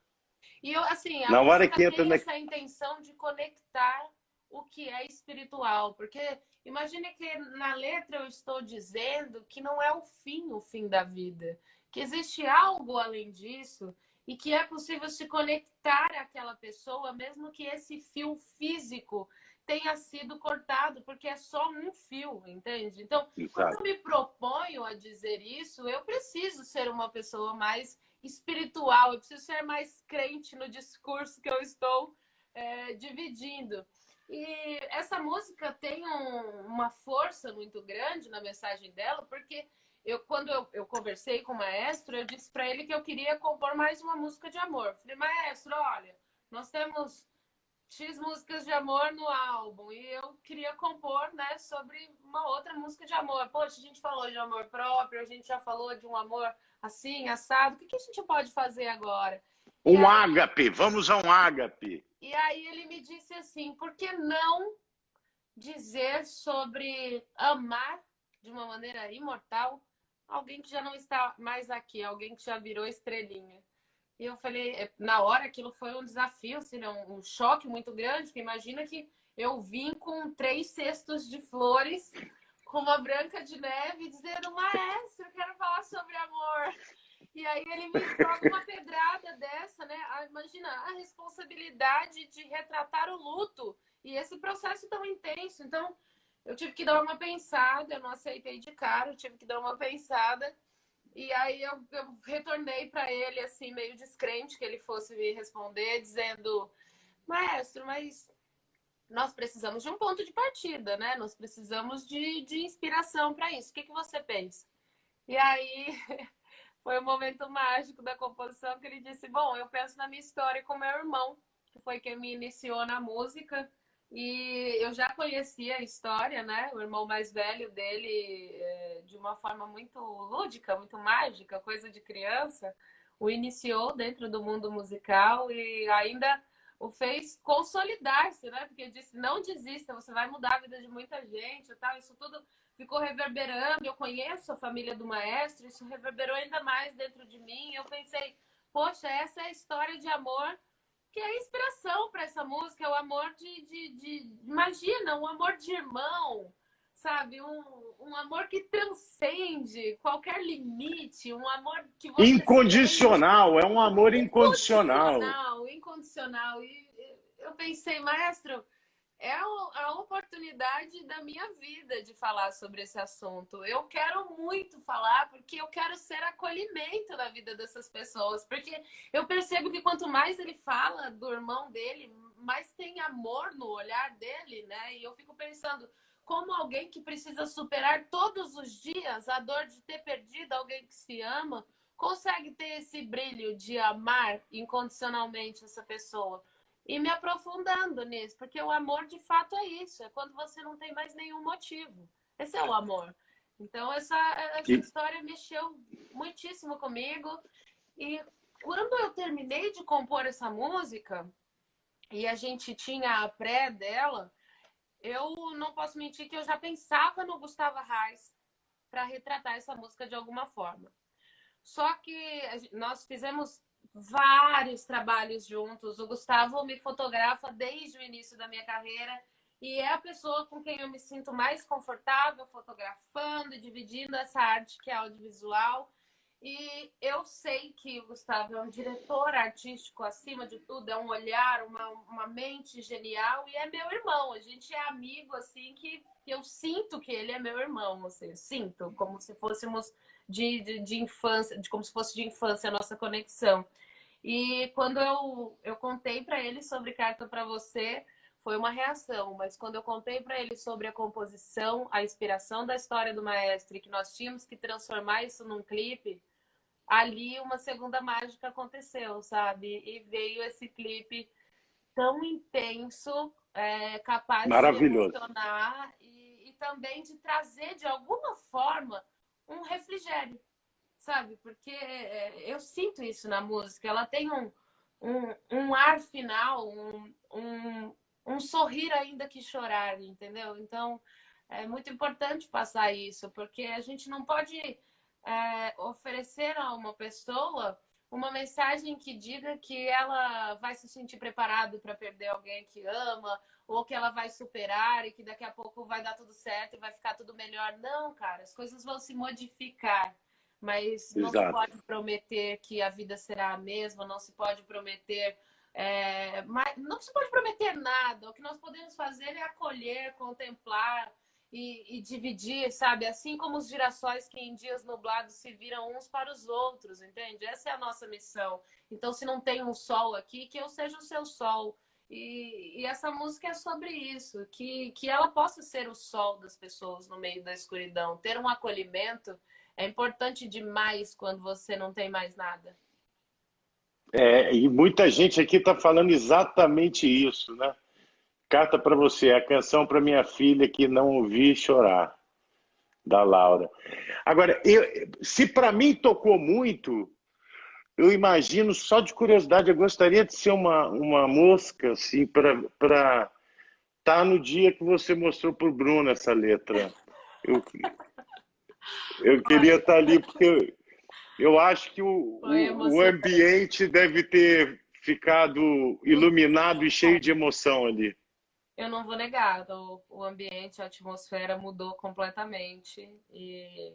Speaker 4: E eu, assim, a
Speaker 3: na hora
Speaker 4: música
Speaker 3: que entra
Speaker 4: tem essa intenção de conectar o que é espiritual, porque imagine que na letra eu estou dizendo que não é o fim da vida, que existe algo além disso e que é possível se conectar àquela pessoa, mesmo que esse fio físico tenha sido cortado, porque é só um fio, entende? Então, quando
Speaker 3: Exato.
Speaker 4: eu me proponho a dizer isso, eu preciso ser uma pessoa mais espiritual, eu preciso ser mais crente no discurso que eu estou dividindo. E essa música tem uma força muito grande na mensagem dela, porque quando eu conversei com o maestro, eu disse para ele que eu queria compor mais uma música de amor. Falei, maestro, olha, nós temos X músicas de amor no álbum e eu queria compor, né, sobre uma outra música de amor. Poxa, a gente falou de amor próprio, a gente já falou de um amor assim, assado. O que a gente pode fazer agora?
Speaker 3: Um ágape, vamos a um ágape.
Speaker 4: E aí ele me disse assim, por que não dizer sobre amar de uma maneira imortal alguém que já não está mais aqui, alguém que já virou estrelinha? E eu falei, na hora aquilo foi um desafio, assim, um choque muito grande, porque imagina que eu vim com 3 cestos de flores, com uma Branca de Neve, dizendo, maestro, eu quero falar sobre amor. E aí ele me joga uma pedrada dessa, né? Imagina a responsabilidade de retratar o luto e esse processo tão intenso. Então, eu tive que dar uma pensada, eu não aceitei de cara, eu tive que dar uma pensada. E aí eu retornei para ele, assim, meio descrente que ele fosse me responder, dizendo, maestro, mas nós precisamos de um ponto de partida, né? Nós precisamos de inspiração para isso. O que você pensa? E aí foi o momento mágico da composição que ele disse, bom, eu penso na minha história com meu irmão, que foi quem me iniciou na música. E eu já conhecia a história, né? O irmão mais velho dele, de uma forma muito lúdica, muito mágica, coisa de criança, o iniciou dentro do mundo musical e ainda o fez consolidar-se, né? Porque disse, não desista, você vai mudar a vida de muita gente e tal. Isso tudo ficou reverberando. Eu conheço a família do maestro, isso reverberou ainda mais dentro de mim. Eu pensei, poxa, essa é a história de amor que é a inspiração para essa música, é o amor imagina, um amor de irmão, sabe? Um amor que transcende qualquer limite, um amor que você
Speaker 3: Incondicional,
Speaker 4: sente,
Speaker 3: é um amor incondicional.
Speaker 4: incondicional. E eu pensei, maestro, é a oportunidade da minha vida de falar sobre esse assunto. Eu quero muito falar, porque eu quero ser acolhimento na vida dessas pessoas. Porque eu percebo que quanto mais ele fala do irmão dele, mais tem amor no olhar dele, né? E eu fico pensando, como alguém que precisa superar todos os dias a dor de ter perdido alguém que se ama, consegue ter esse brilho de amar incondicionalmente essa pessoa. E me aprofundando nisso, porque o amor de fato é isso, é quando você não tem mais nenhum motivo. Esse é o amor. Então essa história mexeu muitíssimo comigo. E quando eu terminei de compor essa música, e a gente tinha a pré dela, eu não posso mentir que eu já pensava no Gustavo Arraes para retratar essa música de alguma forma. Só que nós fizemos vários trabalhos juntos. O Gustavo me fotografa desde o início da minha carreira e é a pessoa com quem eu me sinto mais confortável fotografando e dividindo essa arte que é audiovisual. E eu sei que o Gustavo é um diretor artístico acima de tudo, é um olhar, uma mente genial e é meu irmão. A gente é amigo, assim, que eu sinto que ele é meu irmão, assim, sinto como se fôssemos de infância, como se fosse de infância a nossa conexão. E quando eu contei para ele sobre Carta para Você, foi uma reação, mas quando eu contei para ele sobre a composição, a inspiração da história do maestro e que nós tínhamos que transformar isso num clipe, ali uma segunda mágica aconteceu, sabe? E veio esse clipe tão intenso, capaz de emocionar e também de trazer de alguma forma um refrigério, sabe? Porque eu sinto isso na música, ela tem um ar final, um sorrir ainda que chorar, entendeu? Então é muito importante passar isso, porque a gente não pode oferecer a uma pessoa uma mensagem que diga que ela vai se sentir preparada para perder alguém que ama, ou que ela vai superar e que daqui a pouco vai dar tudo certo e vai ficar tudo melhor. Não, cara, as coisas vão se modificar, mas não se pode prometer que a vida será a mesma, não se pode prometer Mas não se pode prometer nada. O que nós podemos fazer é acolher, contemplar e dividir, sabe? Assim como os girassóis que em dias nublados se viram uns para os outros, entende? Essa é a nossa missão. Então, se não tem um sol aqui, que eu seja o seu sol. E essa música é sobre isso, que ela possa ser o sol das pessoas no meio da escuridão. Ter um acolhimento é importante demais quando você não tem mais nada.
Speaker 3: E muita gente aqui está falando exatamente isso, né? Carta para você, a canção para minha filha que não ouvi chorar, da Laura. Agora, se para mim tocou muito, eu imagino, só de curiosidade, eu gostaria de ser uma mosca, assim, para estar no dia que você mostrou para o Bruno essa letra. Eu queria estar ali, porque eu acho que o ambiente deve ter ficado iluminado e cheio de emoção ali.
Speaker 4: Eu não vou negar, o ambiente, a atmosfera mudou completamente e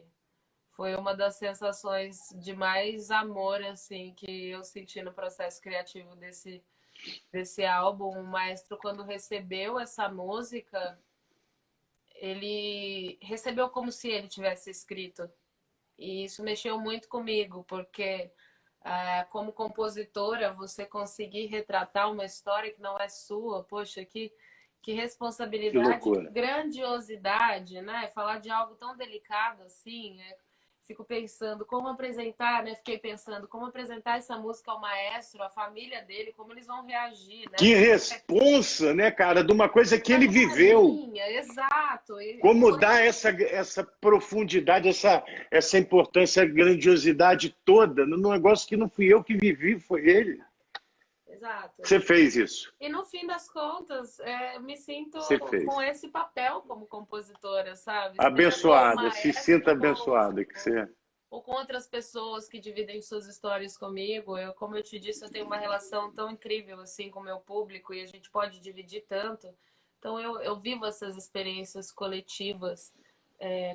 Speaker 4: foi uma das sensações de mais amor assim que eu senti no processo criativo desse álbum. O maestro, quando recebeu essa música, ele recebeu como se ele tivesse escrito. E isso mexeu muito comigo, porque como compositora, você conseguir retratar uma história que não é sua, poxa, que responsabilidade, que grandiosidade, né? Falar de algo tão delicado assim, fico pensando como apresentar, né? Fiquei pensando como apresentar essa música ao maestro, à família dele, como eles vão reagir, né?
Speaker 3: Que responsa, né, cara, de uma coisa que ele viveu.
Speaker 4: Exato.
Speaker 3: Como dar essa profundidade, essa importância, a grandiosidade toda num negócio que não fui eu que vivi, foi ele.
Speaker 4: Exato.
Speaker 3: Você fez isso.
Speaker 4: E no fim das contas, eu me sinto com esse papel como compositora, sabe?
Speaker 3: Abençoada, se sinta abençoada.
Speaker 4: Ou com outras pessoas que dividem suas histórias comigo. Como eu te disse, eu tenho uma relação tão incrível assim com o meu público e a gente pode dividir tanto. Então eu vivo essas experiências coletivas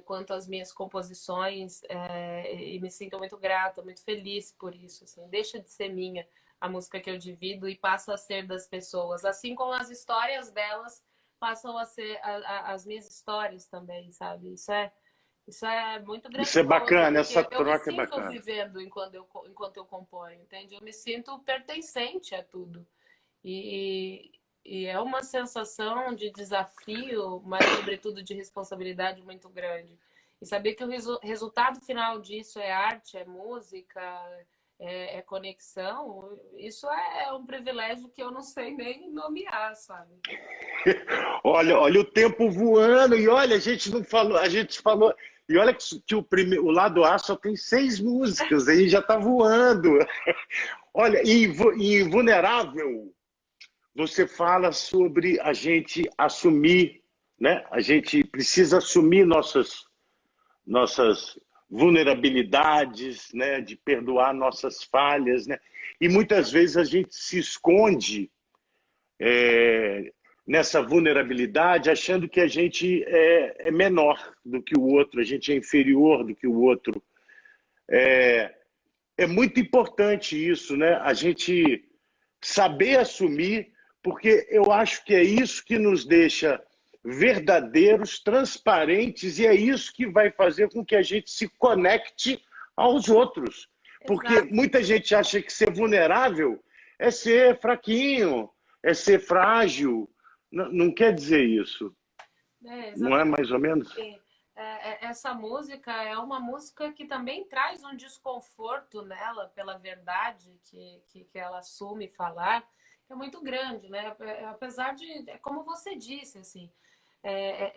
Speaker 4: quanto às minhas composições e me sinto muito grata, muito feliz por isso. Assim. Deixa de ser minha a música que eu divido e passa a ser das pessoas, assim como as histórias delas passam a ser as minhas histórias também, sabe? Isso é muito grandioso.
Speaker 3: Isso é bacana, essa troca é bacana.
Speaker 4: Eu me sinto vivendo enquanto eu componho, entende? Eu me sinto pertencente a tudo. E é uma sensação de desafio, mas sobretudo de responsabilidade muito grande. E saber que o resultado final disso é arte, é música, é conexão, isso é um privilégio que eu não sei nem nomear, sabe?
Speaker 3: Olha o tempo voando, e olha, a gente falou, e olha que o lado A só tem 6 músicas, aí já está voando. Olha, e Vulnerável, você fala sobre a gente assumir, né? A gente precisa assumir nossas vulnerabilidades, né, de perdoar nossas falhas, né? E muitas vezes a gente se esconde nessa vulnerabilidade, achando que a gente é menor do que o outro, a gente é inferior do que o outro. É muito importante isso, né? A gente saber assumir, porque eu acho que é isso que nos deixa verdadeiros, transparentes, e é isso que vai fazer com que a gente se conecte aos outros. Porque
Speaker 4: Exato.
Speaker 3: Muita gente acha que ser vulnerável é ser fraquinho, é ser frágil. Não quer dizer isso. Não é mais ou menos?
Speaker 4: Essa música é uma música que também traz um desconforto nela pela verdade que ela assume falar, que é muito grande, né? Apesar de, como você disse, assim,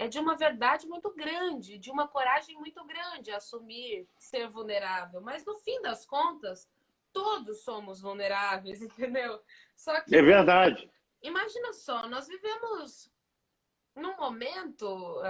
Speaker 4: de uma verdade muito grande, de uma coragem muito grande assumir ser vulnerável. Mas no fim das contas, todos somos vulneráveis, entendeu? Só que,
Speaker 3: é verdade.
Speaker 4: Imagina só, nós vivemos num momento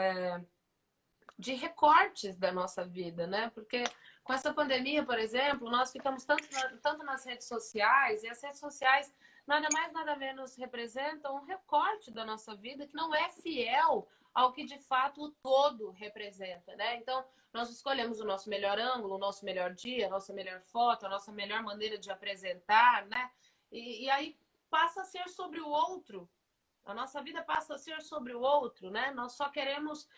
Speaker 4: de recortes da nossa vida, né? Porque com essa pandemia, por exemplo, nós ficamos tanto nas redes sociais, e as redes sociais nada mais, nada menos representam um recorte da nossa vida que não é fiel ao que de fato o todo representa, né? Então, nós escolhemos o nosso melhor ângulo, o nosso melhor dia, a nossa melhor foto, a nossa melhor maneira de apresentar, né? E aí passa a ser sobre o outro. A nossa vida passa a ser sobre o outro, né? Nós só queremos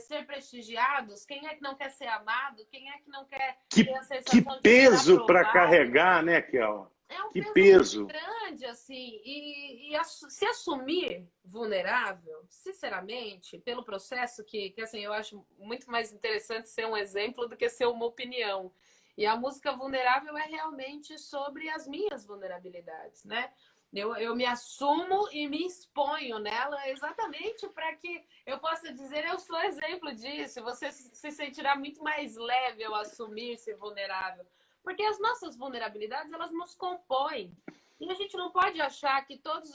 Speaker 4: ser prestigiados. Quem é que não quer ser amado? Quem é que não quer ter a
Speaker 3: Que
Speaker 4: sensação de ser
Speaker 3: peso para
Speaker 4: aprovado?
Speaker 3: carregar, né, Kel?
Speaker 4: É um
Speaker 3: Que
Speaker 4: peso
Speaker 3: peso.
Speaker 4: muito grande, assim. E se assumir vulnerável, sinceramente, pelo processo que assim, eu acho muito mais interessante ser um exemplo do que ser uma opinião. E a música vulnerável é realmente sobre as minhas vulnerabilidades, né? Eu me assumo e me exponho nela exatamente para que eu possa dizer eu sou exemplo disso. Você se sentirá muito mais leve ao assumir-se vulnerável. Porque as nossas vulnerabilidades, elas nos compõem. E a gente não pode achar que todos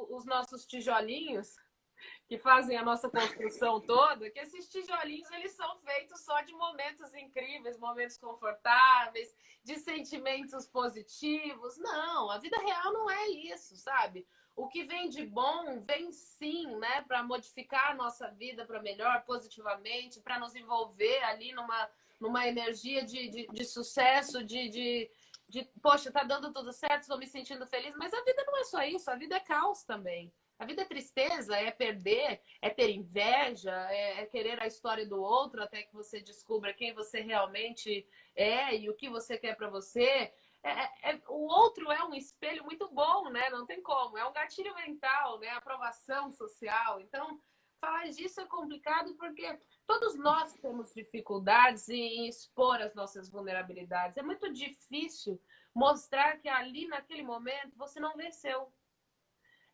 Speaker 4: os nossos tijolinhos que fazem a nossa construção toda, que esses tijolinhos eles são feitos só de momentos incríveis, momentos confortáveis, de sentimentos positivos. Não, a vida real não é isso, sabe? O que vem de bom vem sim, né, para modificar a nossa vida para melhor, positivamente, para nos envolver ali numa energia de sucesso, poxa, tá dando tudo certo, estou me sentindo feliz, mas a vida não é só isso, a vida é caos também. A vida é tristeza, é perder, é ter inveja, é querer a história do outro até que você descubra quem você realmente é e o que você quer para você. O outro é um espelho muito bom, né? Não tem como. É um gatilho mental, né? Aprovação social. Então, falar disso é complicado porque todos nós temos dificuldades em expor as nossas vulnerabilidades. É muito difícil mostrar que ali, naquele momento, você não venceu.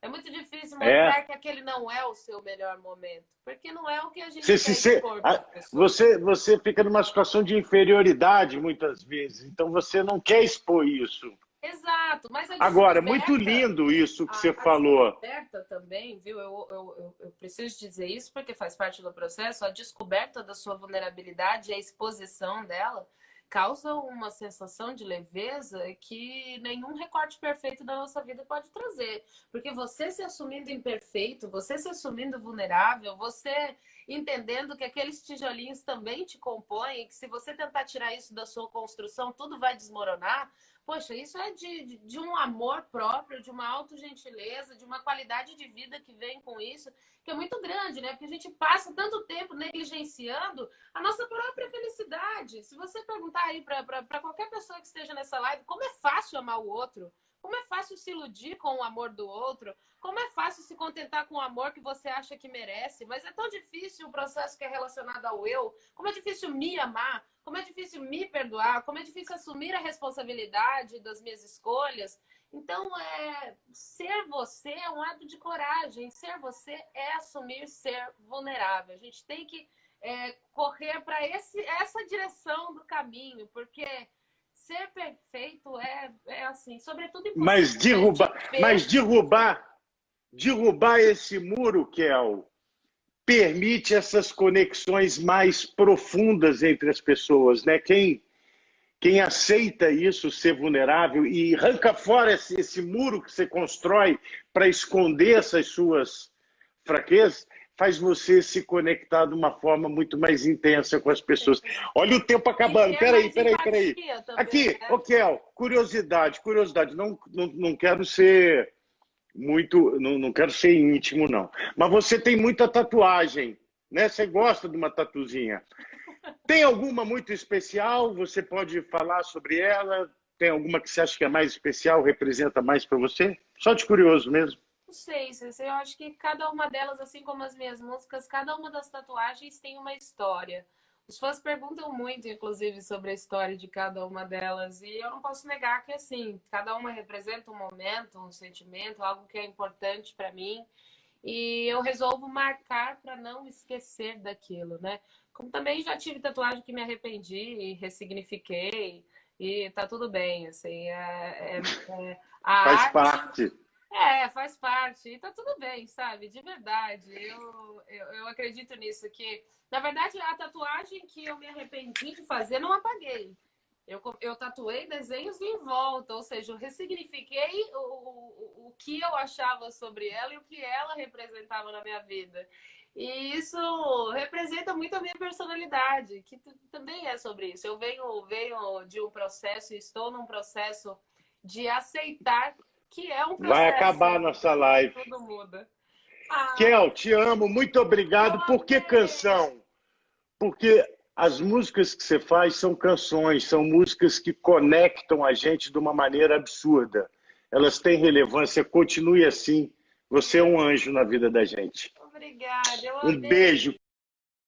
Speaker 4: É muito difícil mostrar que aquele não é o seu melhor momento, porque não é o que a gente quer expor para as pessoas.
Speaker 3: Você fica numa situação de inferioridade muitas vezes, então você não quer expor isso.
Speaker 4: Exato, mas
Speaker 3: agora, muito lindo isso que você falou.
Speaker 4: A descoberta também, viu? Eu preciso dizer isso porque faz parte do processo. A descoberta da sua vulnerabilidade e a exposição dela causa uma sensação de leveza que nenhum recorte perfeito da nossa vida pode trazer. Porque você se assumindo imperfeito, você se assumindo vulnerável, você entendendo que aqueles tijolinhos também te compõem, que se você tentar tirar isso da sua construção, tudo vai desmoronar. Poxa, isso é de um amor próprio, de uma autogentileza, de uma qualidade de vida que vem com isso, que é muito grande, né? Porque a gente passa tanto tempo negligenciando a nossa própria felicidade. Se você perguntar aí para qualquer pessoa que esteja nessa live, como é fácil amar o outro? Como é fácil se iludir com o amor do outro? Como é fácil se contentar com o amor que você acha que merece? Mas é tão difícil o processo que é relacionado ao eu. Como é difícil me amar? Como é difícil me perdoar? Como é difícil assumir a responsabilidade das minhas escolhas? Então, ser você é um ato de coragem. Ser você é assumir ser vulnerável. A gente tem que correr para essa direção do caminho, porque ser perfeito é assim, sobretudo impossível.
Speaker 3: Mas derrubar esse muro, Kel, permite essas conexões mais profundas entre as pessoas, né? Quem aceita isso, ser vulnerável e arranca fora esse muro que você constrói para esconder essas suas fraquezas, faz você se conectar de uma forma muito mais intensa com as pessoas. Olha o tempo acabando. Peraí. Aqui, Kel, curiosidade. Não quero ser muito, não quero ser íntimo, não. Mas você tem muita tatuagem, né? Você gosta de uma tatuzinha. Tem alguma muito especial? Você pode falar sobre ela? Tem alguma que você acha que é mais especial, representa mais para você? Só de curioso mesmo.
Speaker 4: Não sei, eu acho que cada uma delas, assim como as minhas músicas, cada uma das tatuagens tem uma história. Os fãs perguntam muito, inclusive, sobre a história de cada uma delas. E eu não posso negar que, assim, cada uma representa um momento, um sentimento, algo que é importante para mim. E eu resolvo marcar para não esquecer daquilo, né? Como também já tive tatuagem que me arrependi e ressignifiquei. E tá tudo bem, assim.
Speaker 3: Faz parte.
Speaker 4: Faz parte. E tá tudo bem, sabe? De verdade. Eu acredito nisso, que, na verdade, a tatuagem que eu me arrependi de fazer, não apaguei. Eu tatuei desenhos em volta, ou seja, eu ressignifiquei o que eu achava sobre ela e o que ela representava na minha vida. E isso representa muito a minha personalidade, que também é sobre isso. Eu venho de um processo, estou num processo de aceitar Que é um processo.
Speaker 3: Vai acabar a nossa live.
Speaker 4: Tudo muda.
Speaker 3: Kel, te amo, muito obrigado. Por que canção? Porque as músicas que você faz são canções, são músicas que conectam a gente de uma maneira absurda. Elas têm relevância, continue assim. Você é um anjo na vida da gente.
Speaker 4: Obrigada, eu
Speaker 3: Um
Speaker 4: amei.
Speaker 3: beijo.